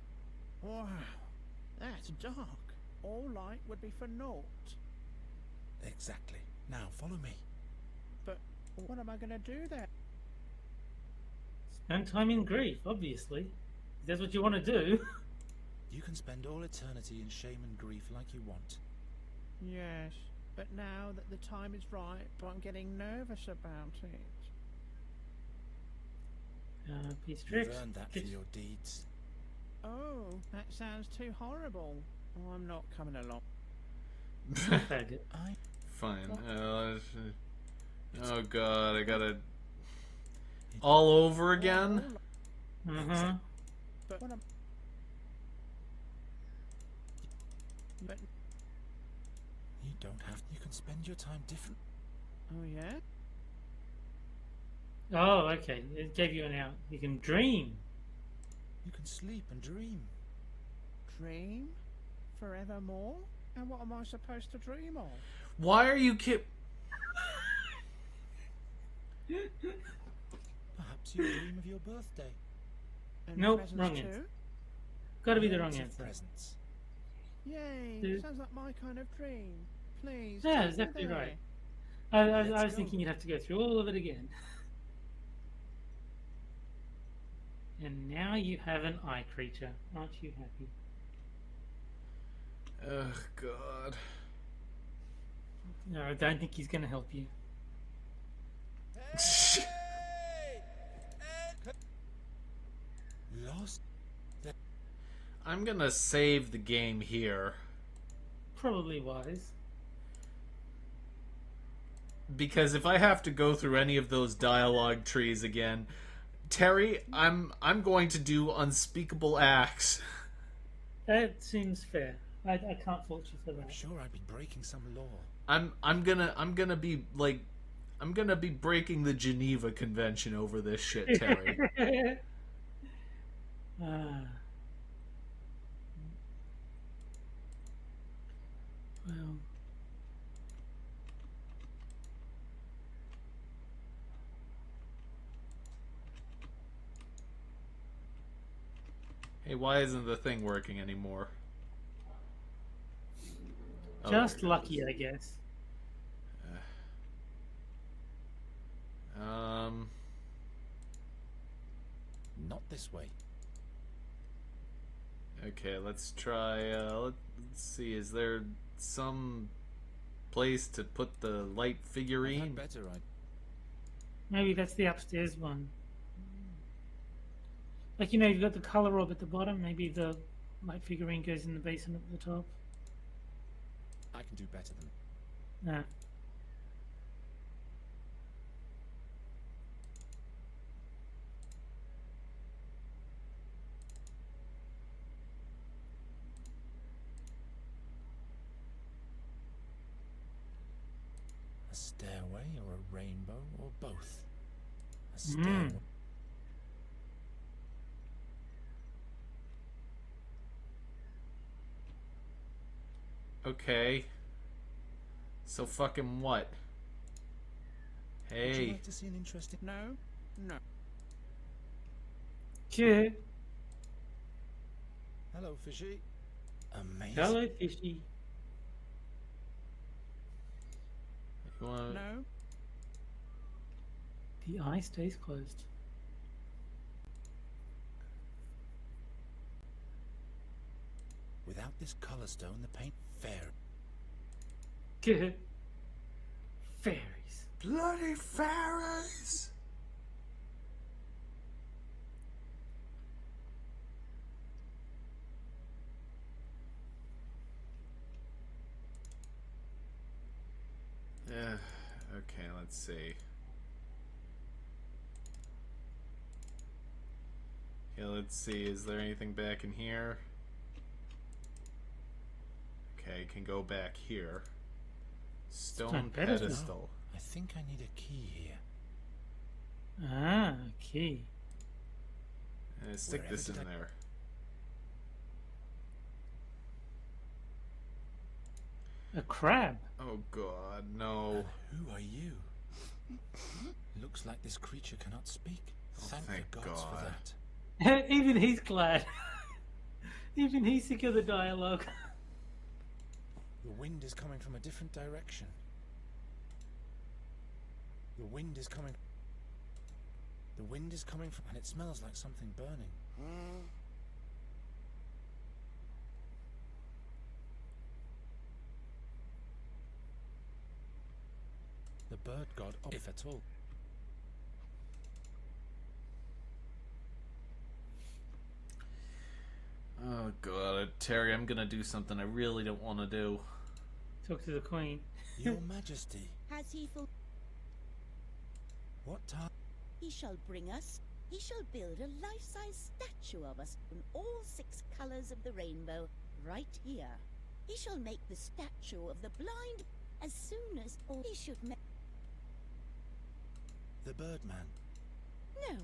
Wow. That's dark. All light would be for naught. Exactly. Now, follow me. But what am I going to do there? Spend time in grief, obviously. If that's what you want to do. You can spend all eternity in shame and grief like you want. Yes, but now that the time is right, I'm getting nervous about it. Be You've strict. earned that for your deeds. Oh, that sounds too horrible. Oh, I'm not coming along. Faggot. Fine. Oh God, I gotta... All over again? Uh-huh. But what am... But... You don't have... You can spend your time different... Oh, yeah? Oh, okay. It gave you an out. You can dream. You can sleep and dream. Dream? Forevermore? And what am I supposed to dream of? Why are you Perhaps you'll dream of your birthday. And Nope, presents wrong too? answer. Gotta be the wrong Loads of answer. presents. Yay! Dude. Sounds like my kind of dream. Please. Yeah, take me exactly there. right. I Let's was go. thinking you'd have to go through all of it again. And now you have an eye creature. Aren't you happy? Oh God. No, I don't think he's going to help you. Lost? I'm gonna save the game here. probably wise. Because if I have to go through any of those dialogue trees again, Terry, I'm going to do unspeakable acts. That seems fair. I can't fault you for I'm that. sure I'd be breaking some law. I'm gonna be like, I'm gonna be breaking the Geneva Convention over this shit, Terry. Ah. Well, Hey, why isn't the thing working anymore? Oh, just there it lucky, is. I guess. Um. Not this way. Okay, let's try. Let's see. Is there some place to put the light I've figurine? had better. Maybe that's the upstairs one. Like, you know, you've got the color orb at the bottom. Maybe the light figurine goes in the basin at the top. I can do better than. Nah. A stairway or a rainbow or both. A stairway. Okay. So fucking what? Would you Hey. like to see an interesting? No, no. Cheers. Hello, fishy. Amazing. Hello, fishy. You wanna... No. The eye stays closed. Without this color stone, the paint fair. Good. Fairies. Bloody fairies! Okay, let's see. Okay, let's see. Is there anything back in here? Okay, can go back here. Stone pedestal. pedestal. I think I need a key here. Ah, key. Stick Wherever this in did I- there. A crab. Oh god, no. Who are you? Looks like this creature cannot speak. Thank thank the gods for God. that. Even he's glad. Even he's sick of the dialogue. The wind is coming from a different direction. The wind is coming. The wind is coming from, and it smells like something burning. The bird god, if at all. Oh god, Terry, I'm gonna do something I really don't want to do. Talk to the queen. Your Majesty, Has he full? what time? He shall bring us. He shall build a life-size statue of us in all 6 colors of the rainbow, right here. He shall make the statue of the blind as soon as he should make. The Birdman. No,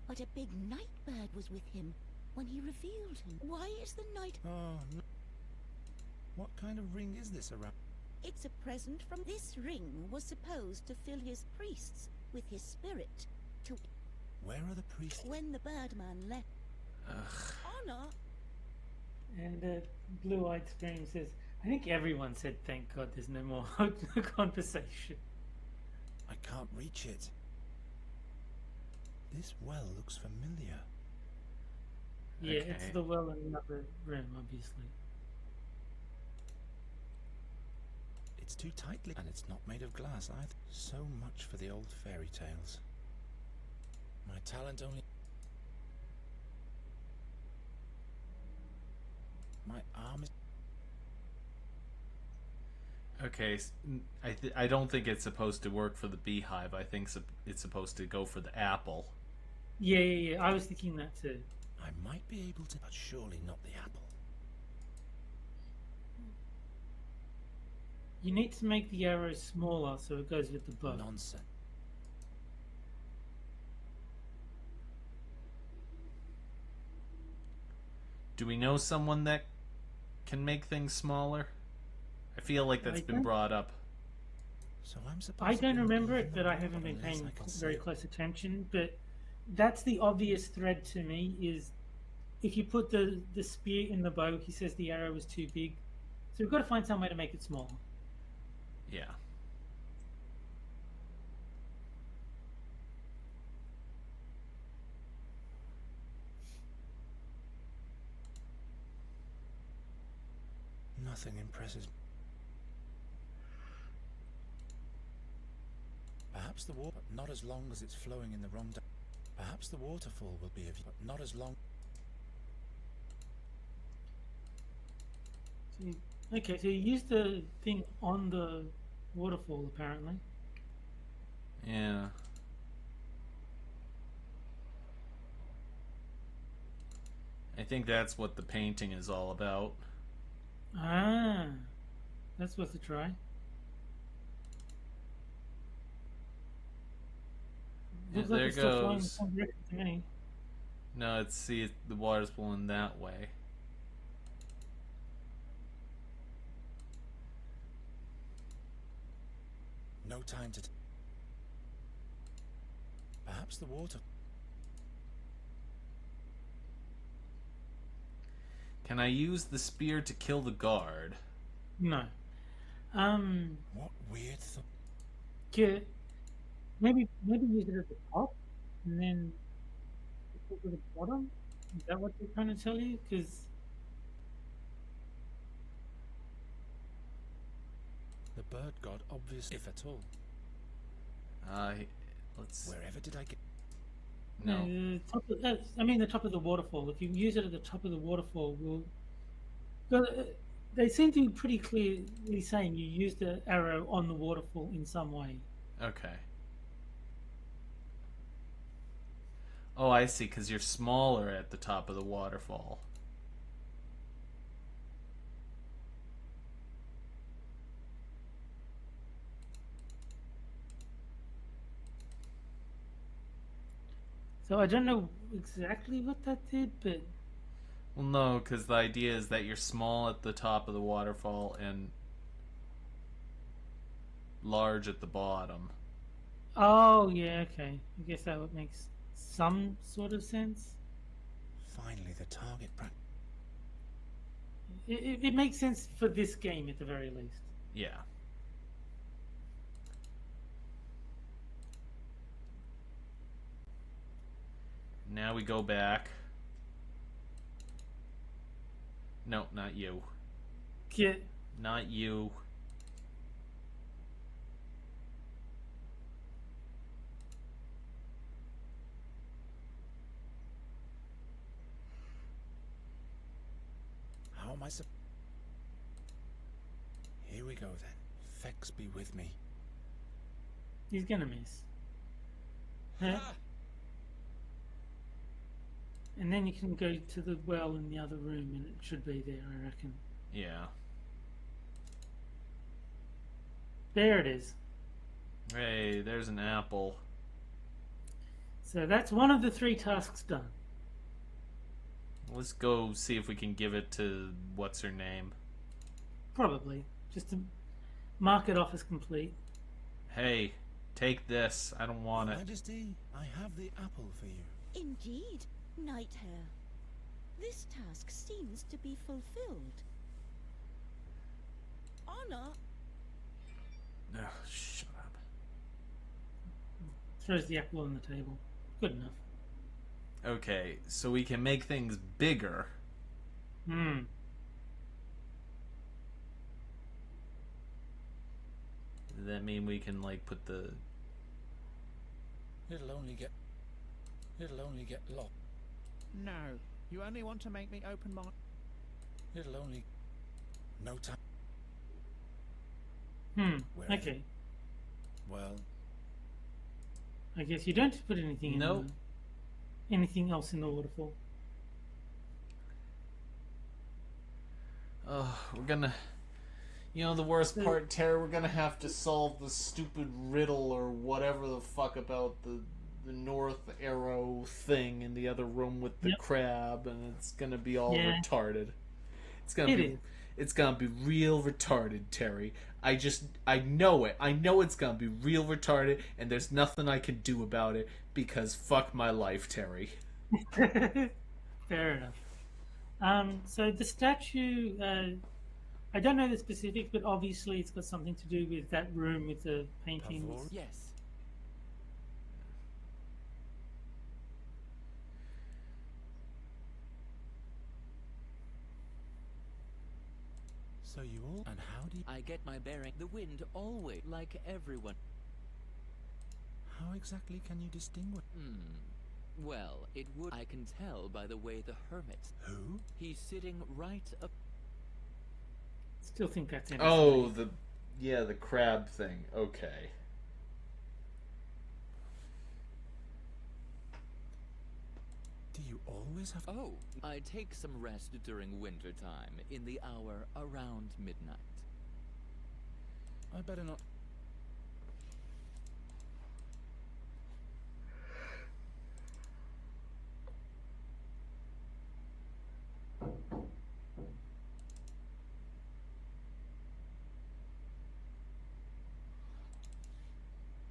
but a big night bird was with him when he revealed him. Why is the night? Oh no. What kind of ring is this around? It's a present from this ring was supposed to fill his priests with his spirit. To Where are the priests? when the Birdman left. Honor. And blue-eyed scream says, I think everyone said thank God there's no more conversation. I can't reach it. This well looks familiar. Yeah, Okay. it's the well in another room, obviously. It's too tightly, and it's not made of glass either. So much for the old fairy tales. My talent only. My arm is. Okay, I don't think it's supposed to work for the beehive. I think it's supposed to go for the apple. Yeah. I was thinking that too. I might be able to, but surely not the apple. You need to make the arrow smaller so it goes with the bow. Nonsense. Do we know someone that can make things smaller? I feel like that's been brought up. So I'm supposed I to don't bring remember even it, the but I bow, haven't been unless paying I can very see it. close attention. But that's the obvious thread to me is if you put the spear in the bow, he says the arrow is too big. So we've got to find some way to make it smaller. Yeah. Nothing impresses me. Perhaps the water, but not as long as it's flowing in the wrong direction. Perhaps the waterfall will be of use, but not as long. Okay, so you use the thing on the waterfall apparently. Yeah. I think that's what the painting is all about. Ah, that's worth a try. Yeah, Looks like there it's still flowing in goes. some direction to me. No, it's see the water's flowing that way. No time to. Perhaps the water. Can I use the spear to kill the guard? No. What weird thought? Maybe use it at the top, and then put it at the bottom. Is that what they're trying to tell you? Because The bird god, obviously, if at all. Let's. Wherever did I get? No. the top of the waterfall. If you use it at the top of the waterfall, will. But they seem to be pretty clearly saying you use the arrow on the waterfall in some way. Okay. Oh, I see. Because you're smaller at the top of the waterfall. So I don't know exactly what that did, but Well, no, because the idea is that you're small at the top of the waterfall and large at the bottom. oh yeah, okay. I guess that would make some sort of sense. Finally, the target practice. It makes sense for this game at the very least. Yeah. Now we go back. No, not you. Get Not you. How am I Here we go then. Fex be with me. he's gonna miss. Huh? And then you can go to the well in the other room, and it should be there, I reckon. Yeah. There it is. Hey, there's an apple. So that's one of the 3 tasks done. Let's go see if we can give it to what's her name. Probably. Just to mark it off as complete. Hey, take this. I don't want Your it. Majesty, I have the apple for you. Indeed, Nighthair. This task seems to be fulfilled. Honor. Ugh, shut up. Throws the apple on the table. Good enough. Okay, so we can make things bigger. Hmm. Does that mean we can, like, put the... It'll only get locked. No, you only want to make me open my... It'll only. No time. Where? Okay. Well, I guess you don't put anything Nope. in anything else in the waterfall. Oh, we're gonna. You know the worst So- part, Terry? We're gonna have to solve the stupid riddle or whatever the fuck about the North Arrow thing in the other room with the Yep. crab, and it's gonna be all Yeah. retarded. It's gonna It be. is. It's gonna be real retarded, Terry. I know it. I know it's gonna be real retarded, and there's nothing I can do about it because fuck my life, Terry. Fair enough. So the statue, I don't know the specifics, but obviously it's got something to do with that room with the paintings. Pavor? Yes. so you all... And how do you... I get my bearing. The wind always, like everyone. How exactly can you distinguish... Well, it would. I can tell by the way the hermit. Who? He's sitting right up. Still think that's innocent. Oh, the crab thing. Okay. Do you always have... Oh, I take some rest during winter time in the hour around midnight. I better not...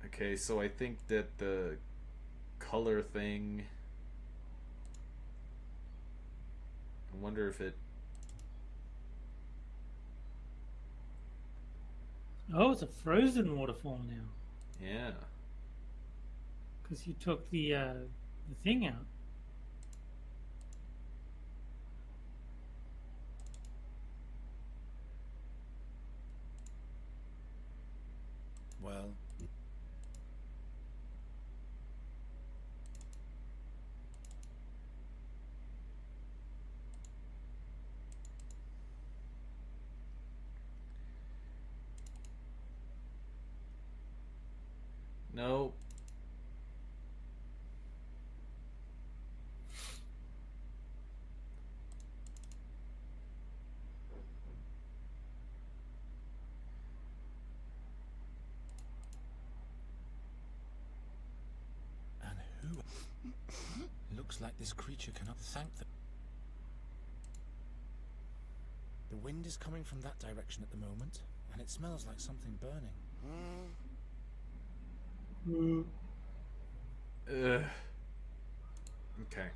Okay, so I think that the color thing. I wonder if it. Oh, it's a frozen waterfall now Yeah. because you took the thing out. Well... No. And who... Looks like this creature cannot thank them. The wind is coming from that direction at the moment, and it smells like something burning. Ugh. Okay.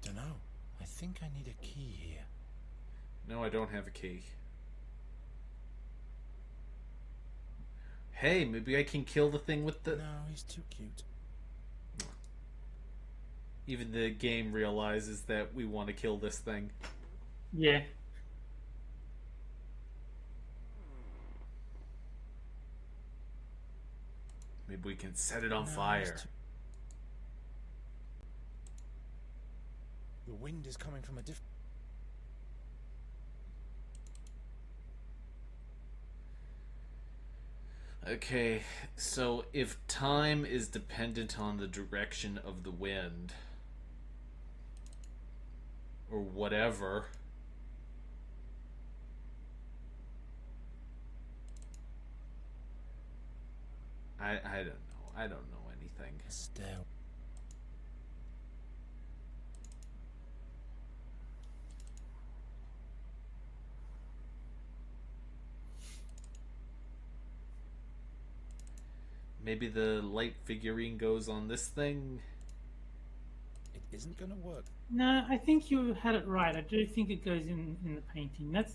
Dunno. I think I need a key here. No, I don't have a key. Hey, maybe I can kill the thing with the. No, he's too cute. Even the game realizes that we want to kill this thing. Yeah. Maybe we can set it on No, he's fire. The wind is coming from a different... Okay, so if time is dependent on the direction of the wind, or whatever, I don't know. I don't know anything. stairway. Maybe the light figurine goes on this thing. It isn't gonna work. No, I think you had it right. I do think it goes in the painting. That's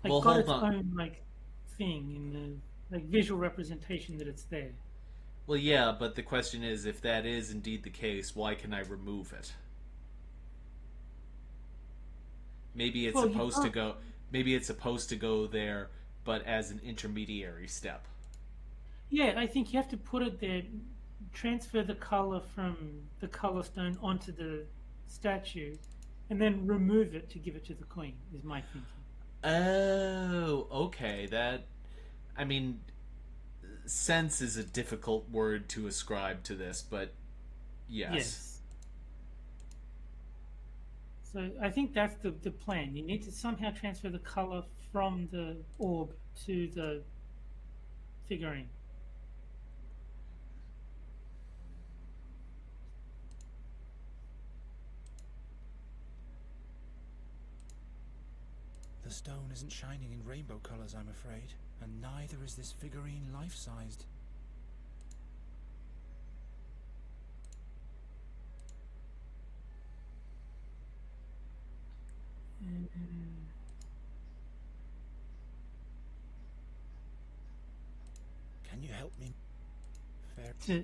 like Well, got hold its on. own like thing in the like visual representation that it's there. Well, yeah, but the question is, if that is indeed the case, why can I remove it? Maybe it's Well, you supposed to can't- go. Maybe it's supposed to go there, but as an intermediary step. Yeah, I think you have to put it there, transfer the color from the color stone onto the statue, and then remove it to give it to the queen. Is my thinking. Oh, okay. That, I mean, sense is a difficult word to ascribe to this, but yes. Yes. So I think that's the plan. You need to somehow transfer the color from the orb to the figurine. The stone isn't shining in rainbow colors, I'm afraid, and neither is this figurine life-sized. Can you help me? Fair.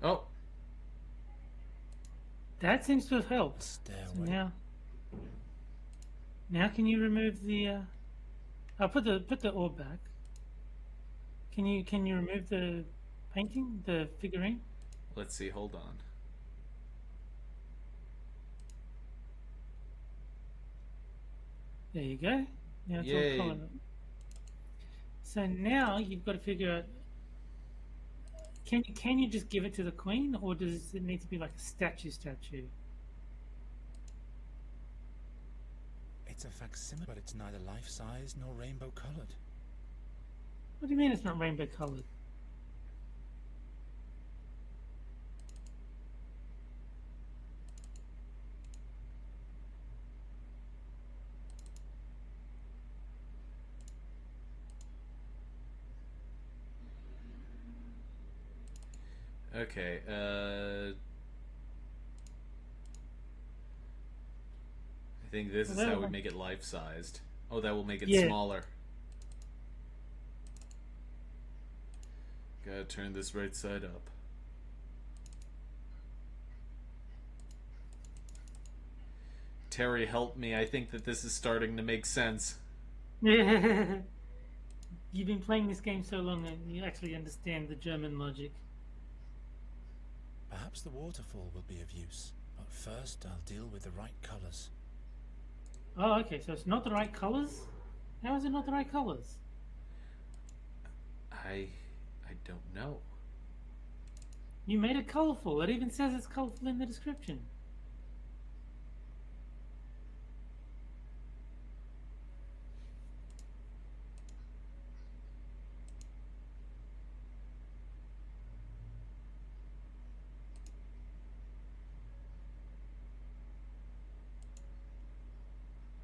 Oh, That seems to have helped. So Stairway. now can you remove the? I'll put the orb back. Can you remove the painting, the figurine? let's see. Hold on. There you go. Now it's Yay. all colored. So now you've got to figure out. Can you just give it to the queen, or does it need to be like a statue? It's a facsimile, but it's neither life-sized nor rainbow-colored. What do you mean it's not rainbow colored? Okay. I think this is how we make it life-sized. Oh, that will make it smaller. Gotta turn this right side up. Terry, help me. I think that this is starting to make sense. You've been playing this game so long that you actually understand the German logic. Perhaps the waterfall will be of use, but first I'll deal with the right colors. Oh, okay. So it's not the right colors. How is it not the right colors? I don't know. You made it colorful. It even says it's colorful in the description.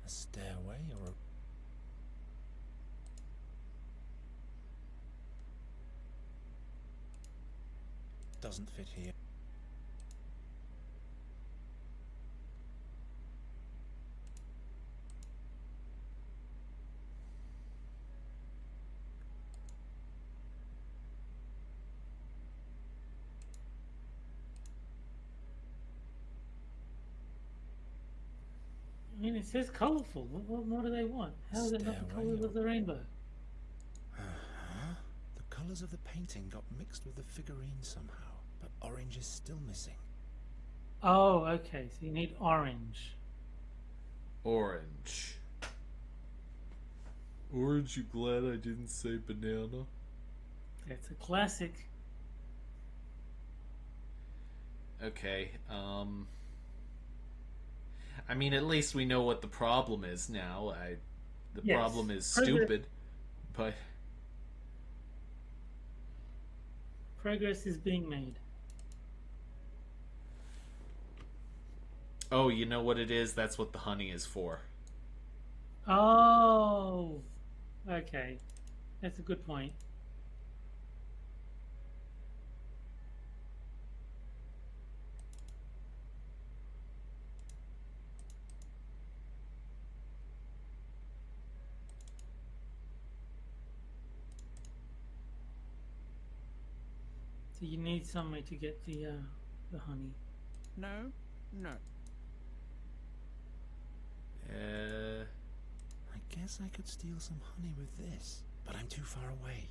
A stairway or a... Doesn't fit here. I mean, it says colorful. What more do they want? How is it not the colors of the rainbow? Uh-huh. The colors of the painting got mixed with the figurine somehow, but orange is still missing. Oh, okay. So you need orange. Orange. Orange, you glad I didn't say banana? That's a classic. Okay, I mean, at least we know what the problem is now. The problem is stupid, but... Progress is being made. Oh, you know what it is? That's what the honey is for. Oh, okay. That's a good point. So you need somewhere to get the honey. No, no. I guess I could steal some honey with this, but I'm too far away.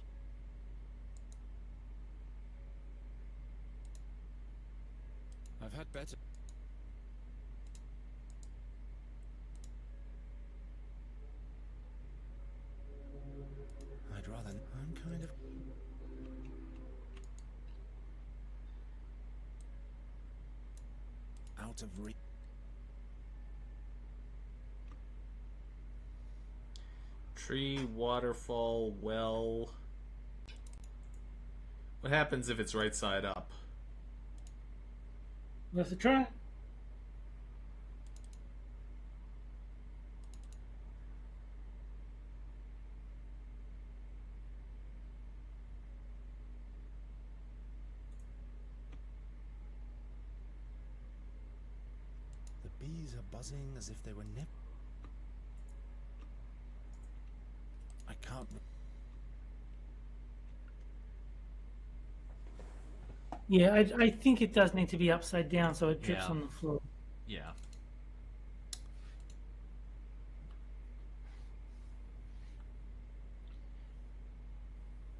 I've had better. out of reach. Tree, waterfall, well. What happens if it's right side up? Worth a try. The bees are buzzing as if they were nip. I can't. Yeah, I think it does need to be upside down so it drips Yeah. on the floor. Yeah.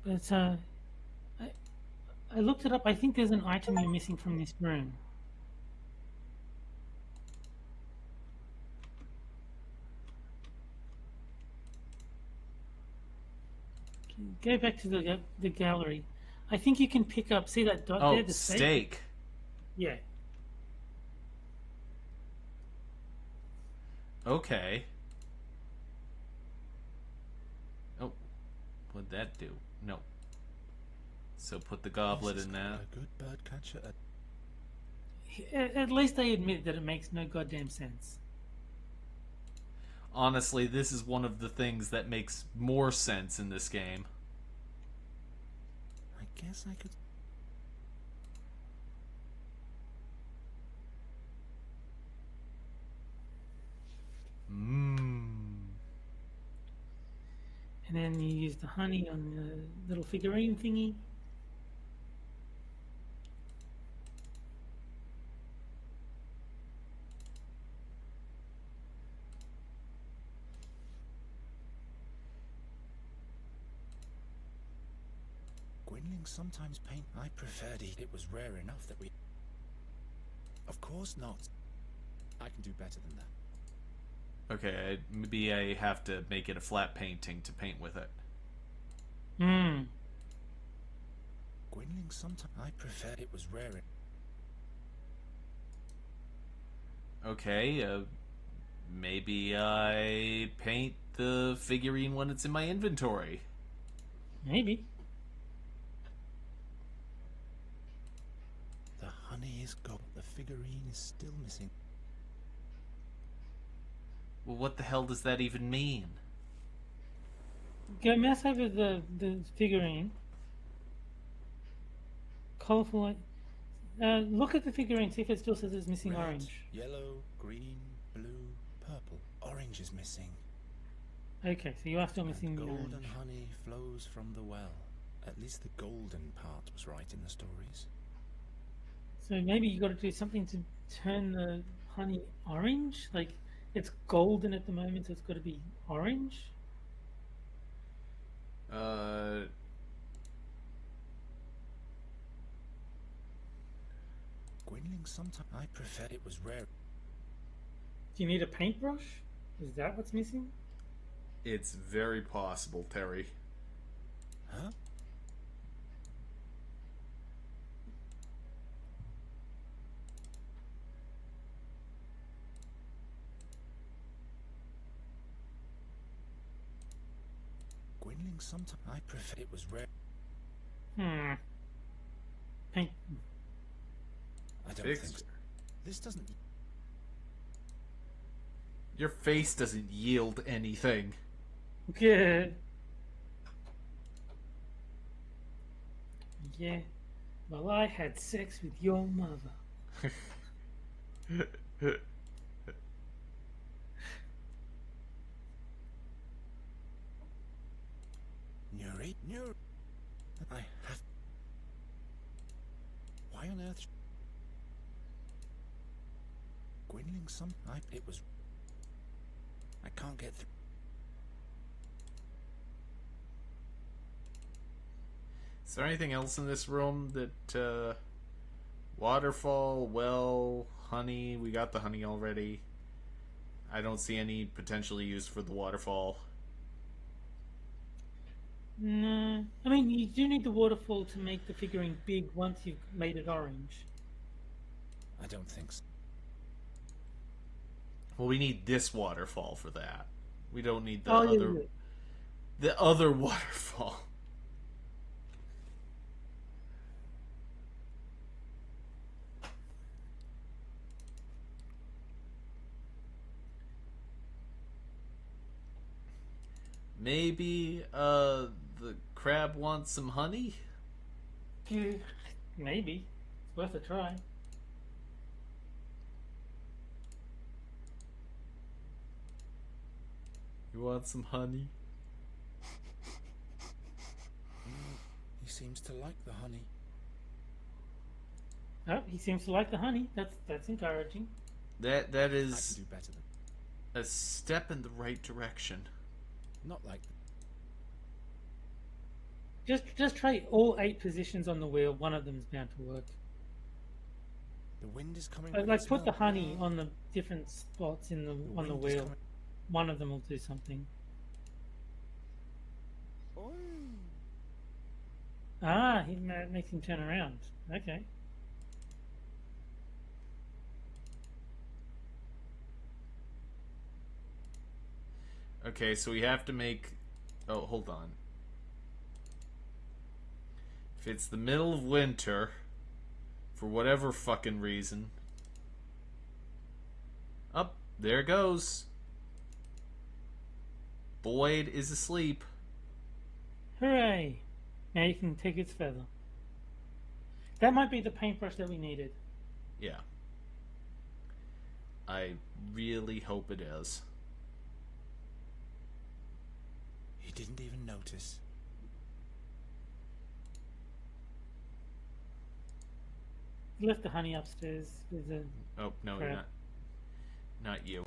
But I looked it up. I think there's an item you're missing from this room. Go back to the gallery. I think you can pick up. See that dot there? Oh, The steak. Yeah. Okay. Oh, what'd that do? No. So put the goblet This is in that. a good bird catcher. At least they admit that it makes no goddamn sense. Honestly, this is one of the things that makes more sense in this game. I guess I could. Mmm. And then you use the honey on the little figurine thingy. Gwynling sometimes paint. I preferred it was rare enough that we. Of course not. I can do better than that. Okay, maybe I have to make it a flat painting to paint with it. Hmm. Gwynling sometimes. I preferred it was rare. Okay, maybe I paint the figurine when it's in my inventory. Maybe. The honey is gone. The figurine is still missing. Well, what the hell does that even mean? Go mouse over the figurine. Colorful. Look at the figurine. See if it still says it's missing Red, orange. yellow, green, blue, purple. Orange is missing. Okay, so you are still missing And the golden orange. honey flows from the well. At least the golden part was right in the stories. So maybe you got to do something to turn the honey orange. Like it's golden at the moment, so it's got to be orange. Gwynling sometimes. I preferred it was rare. Do you need a paintbrush? Is that what's missing? It's very possible, Terry. Huh? Gwynling sometimes. I prefer it was rare. Paint. I don't Fixed. think so. This doesn't. Your face doesn't yield anything. Good. Yeah. Well, I had sex with your mother. Nuri? I have. Why on earth? Gwynling some. It was. I can't get through. Is there anything else in this room that, waterfall, well, honey, we got the honey already. I don't see any potentially used for the waterfall. No. I mean, you do need the waterfall to make the figurine big once you've made it orange. I don't think so. Well, we need this waterfall for that. We don't need the Oh, yeah, other yeah. the other waterfall. Maybe the crab wants some honey? Yeah, maybe. It's worth a try. You want some honey? He seems to like the honey. Oh, he seems to like the honey. That's encouraging. That I can is do better than... a step in the right direction. Not like... Just try all 8 positions on the wheel. One of them is bound to work. The wind is coming... Like put the honey on the different spots in on the wind is wheel. coming- One of them will do something. Ah, he makes him turn around. Okay. Okay, so we have to make... Oh, hold on. If it's the middle of winter, for whatever fucking reason... Up, there it goes. Boyd is asleep. Hooray! Now you can take its feather. That might be the paintbrush that we needed. Yeah. I really hope it is. He didn't even notice. He left the honey upstairs with the... Oh, no, Crap. not you.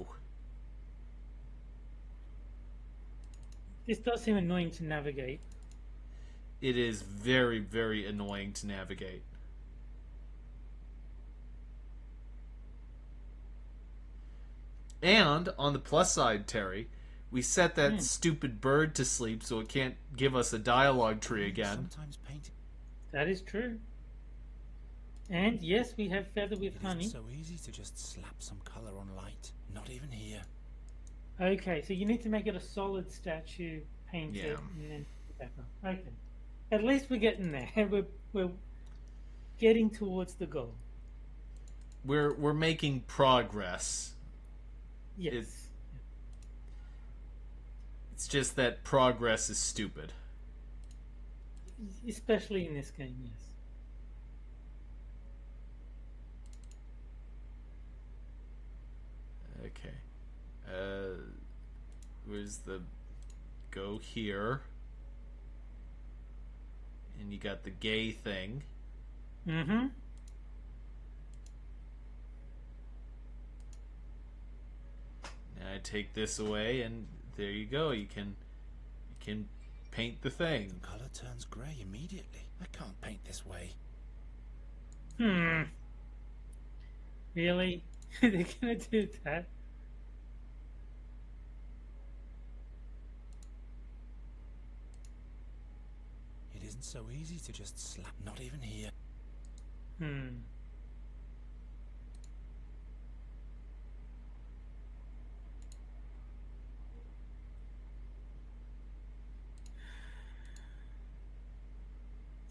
This does seem annoying to navigate. It is very, very annoying to navigate. And, on the plus side, Terry, we set that stupid bird to sleep so it can't give us a dialogue tree again. Sometimes painting... That is true. And yes, we have feather with It honey. isn't so easy to just slap some colour on light. Not even here. Okay, so you need to make it a solid statue, paint Yeah. it, and then put it back on. Okay. At least we're getting there. We're getting towards the goal. We're making progress. Yes. It's just that progress is stupid. Especially in this game, yes. Okay. Where's the... Go here. And you got the gay thing. Mm-hmm. Now I take this away, and there you go. You can paint the thing. The colour turns grey immediately. I can't paint this way. Really? They're gonna do that? It isn't so easy to just slap... Not even here.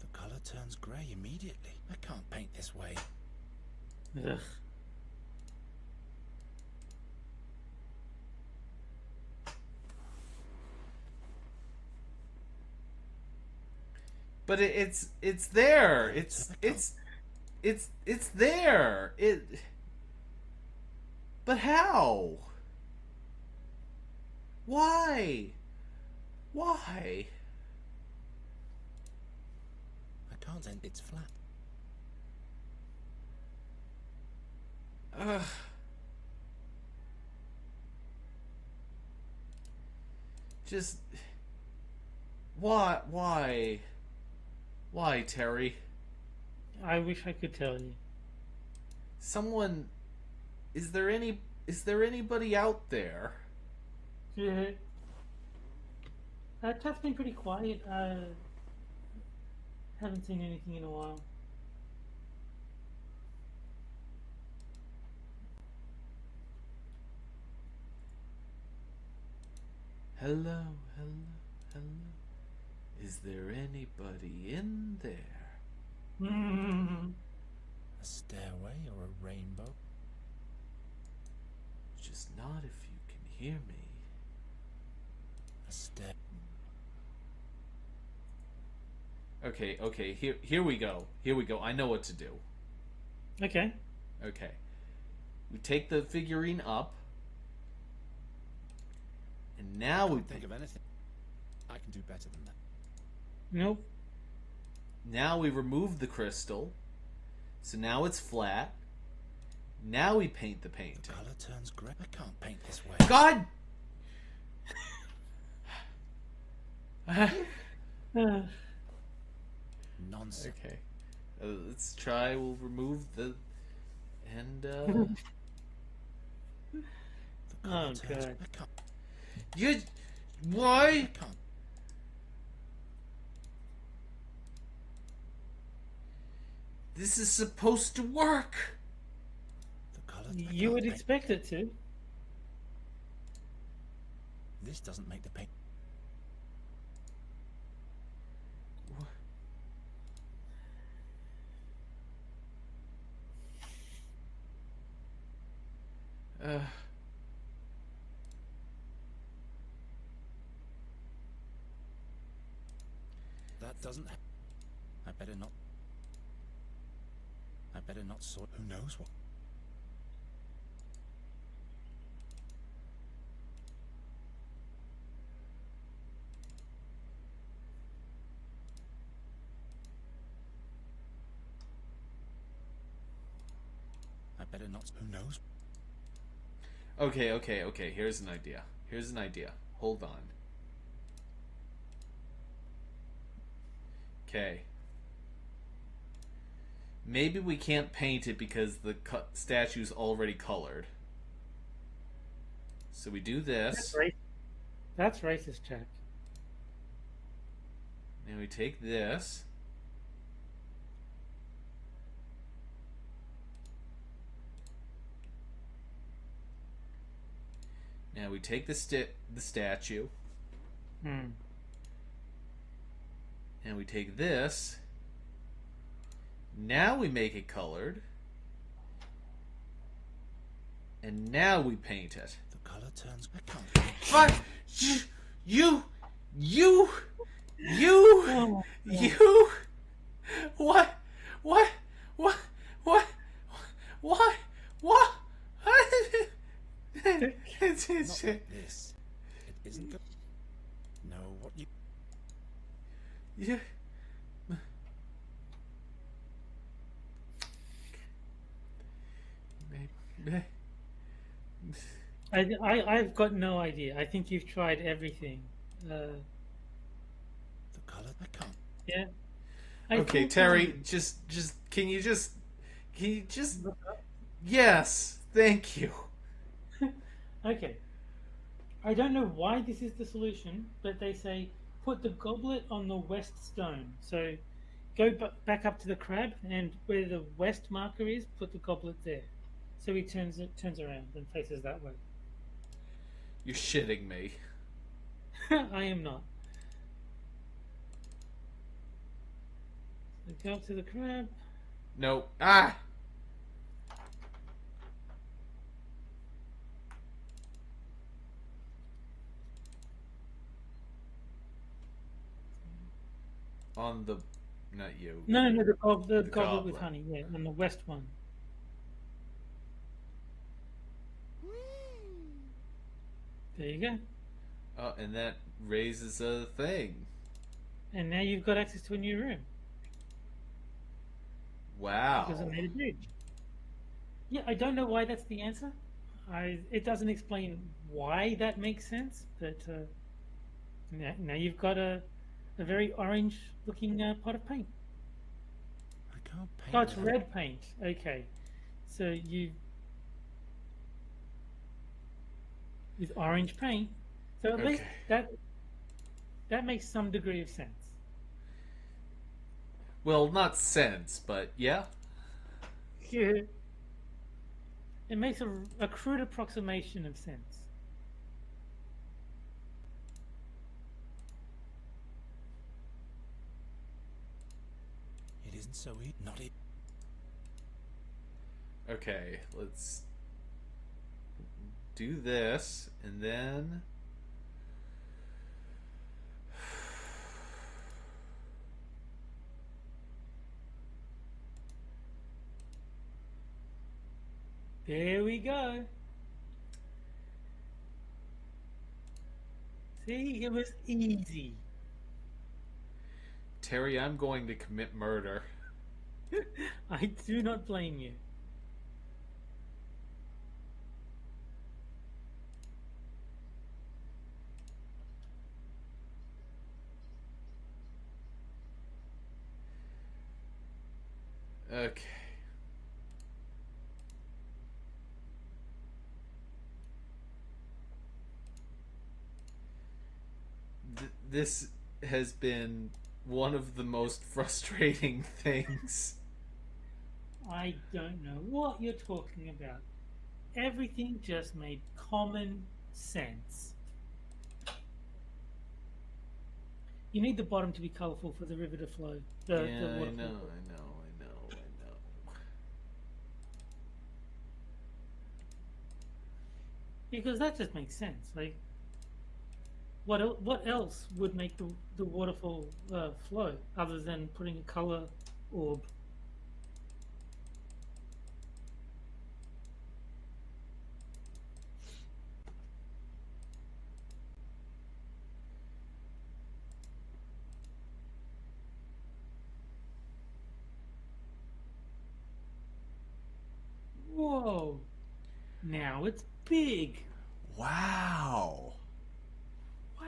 The colour turns grey immediately. I can't paint this way. Ugh. But it's there. It's there. But how? Why? Why? I can't end... It's flat. Ugh. Just... Why? Why, Terry? I wish I could tell you. Someone... Is there anybody out there? Yeah. Chat's been pretty quiet. Haven't seen anything in a while. Hello, hello, hello. Is there anybody in there? A stairway or a rainbow? Just not if you can hear me. A stair. Okay, here we go. Here we go. I know what to do. Okay. Okay. We take the figurine up. And now we Think of anything. I can do better than that. Nope. Now we remove the crystal. So now it's flat. Now we paint the painting. The color turns gray. I can't paint this way. God! Nonsense. Okay. Let's try. We'll remove the... And, The color Oh, turns. God. I can't. You... I Why? can't. This is supposed to work! The color. You would expect it to. This doesn't make the paint. Uh... That doesn't. I better not. I better not sort. Who knows what? I better not. Who knows? Okay. Here's an idea. Hold on. Okay. Maybe we can't paint it because the statue's already colored. So we do this. That's racist, Jack. And we take this. Now we take the statue. Hmm. And we take this. Now we make it colored. And now we paint it. The color turns. I can't paint. Fuck! You! Oh, You! What? It's Not like this. It isn't good. No, what you. Yeah. I've got no idea. I think you've tried everything. The color. I can't. Yeah. Okay, think, Terry, can you just yes, thank you. Okay. I don't know why this is the solution, but they say put the goblet on the west stone. So go back up to the crab, and where the west marker is, put the goblet there. So he turns around and faces that way. You're shitting me. I am not. So go up to the crab. No. Ah! On the... Not you. No, the goblet with goblet. honey. Yeah, on the west one. There you go. Oh, and that raises a thing. And now you've got access to a new room. Wow. Because it made a bridge. Yeah, I don't know why that's the answer. It doesn't explain why that makes sense, but now you've got a very orange-looking pot of paint. I can't paint. Oh, it's that. red paint. Okay, so you with orange paint. So at least Okay. that makes some degree of sense. Well, not sense, but yeah. Yeah. It makes a crude approximation of sense. isn't so easy. Not it. Okay, let's do this, and then... There we go. See, it was easy. Terry, I'm going to commit murder. I do not blame you. Okay. This has been one of the most frustrating things. I don't know what you're talking about. Everything just made common sense. You need the bottom to be colourful for the river to flow. The I waterfall. know. Because that just makes sense. Like, what else would make the waterfall flow other than putting a colour orb? Whoa! Now it's big. Wow. Wow.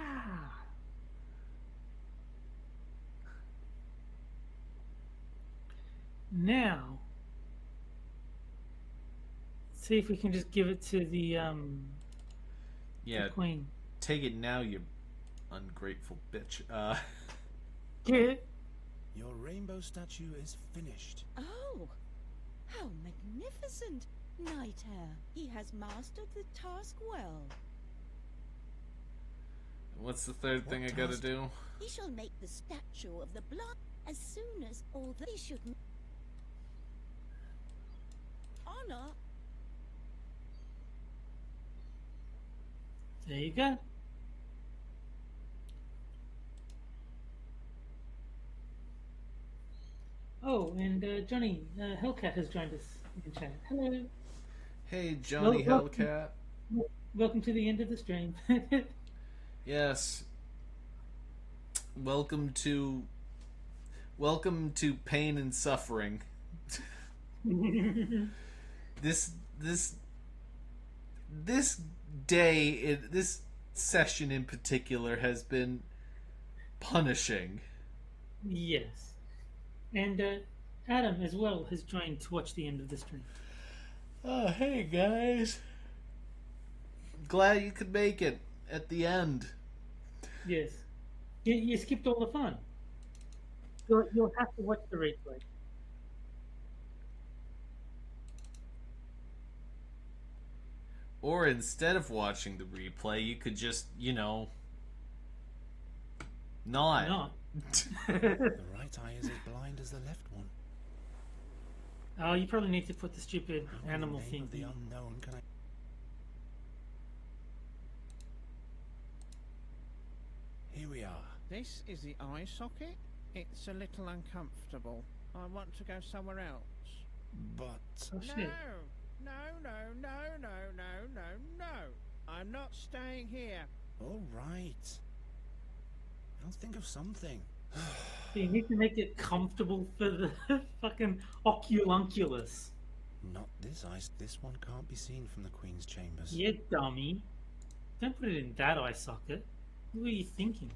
Now, see if we can just give it to the Yeah, the queen. take it now, you ungrateful bitch. Yeah. Your rainbow statue is finished. Oh, how magnificent! Night Hare, he has mastered the task well. What's the third thing I gotta do? He shall make the statue of the blood as soon as all the... He should... Honor. There you go. Oh, and Johnny Hellcat has joined us in chat. Hello. Hey, Johnny Hellcat. Welcome to the end of the stream. Yes. Welcome to pain and suffering. This day, this session in particular has been punishing. Yes. And Adam as well has joined to watch the end of the stream. Oh, hey guys. Glad you could make it at the end. Yes. You skipped all the fun. You'll have to watch the replay. Or instead of watching the replay, you could just, not. The right eye is as blind as the left one. Oh, you probably need to put the stupid How in animal the name thing of the in. unknown can I... Here we are. This is the eye socket? It's a little uncomfortable. I want to go somewhere else. But... Oh, No, shit. no, no, no, no, no, no, no. I'm not staying here. All right. I'll think of something. You need to make it comfortable for the fucking oculunculus. Not this eye. This one can't be seen from the Queen's chambers. Yeah, dummy. Don't put it in that eye socket. What are you thinking?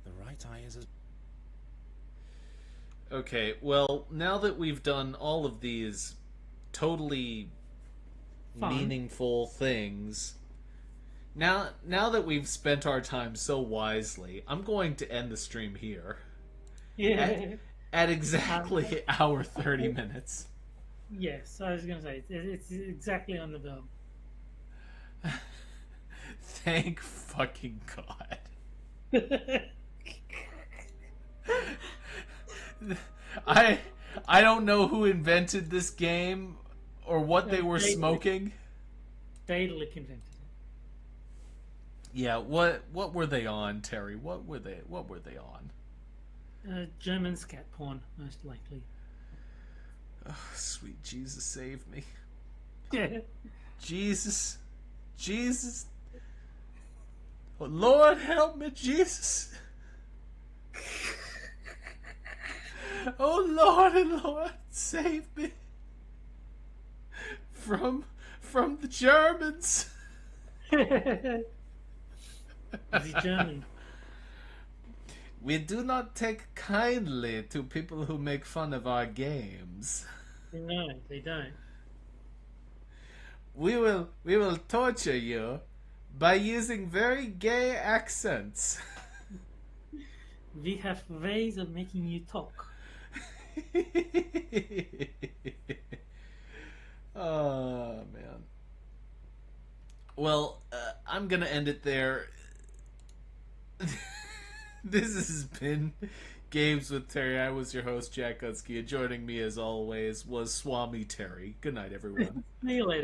The right eye is as... Okay, well, now that we've done all of these totally Fun. meaningful things, now that we've spent our time so wisely, I'm going to end the stream here Yeah. at exactly hour 30 minutes. Yes, I was going to say, it's exactly on the bell. Thank fucking God. I don't know who invented this game or what they were smoking. Daedalic invented it. Yeah, what were they on, Terry? What were they on? German scat porn, most likely. Oh, sweet Jesus, save me. Yeah. Jesus. Oh, Lord, help me, Jesus. Oh, Lord and Lord, save me from the Germans. Is he German? We do not take kindly to people who make fun of our games. No, they don't. We will torture you by using very gay accents. We have ways of making you talk. Oh man. Well, I'm gonna end it there. This has been Games with Terry. I was your host, Jack Gutsky, and joining me as always was Swami Terry. Good night, everyone. See you later,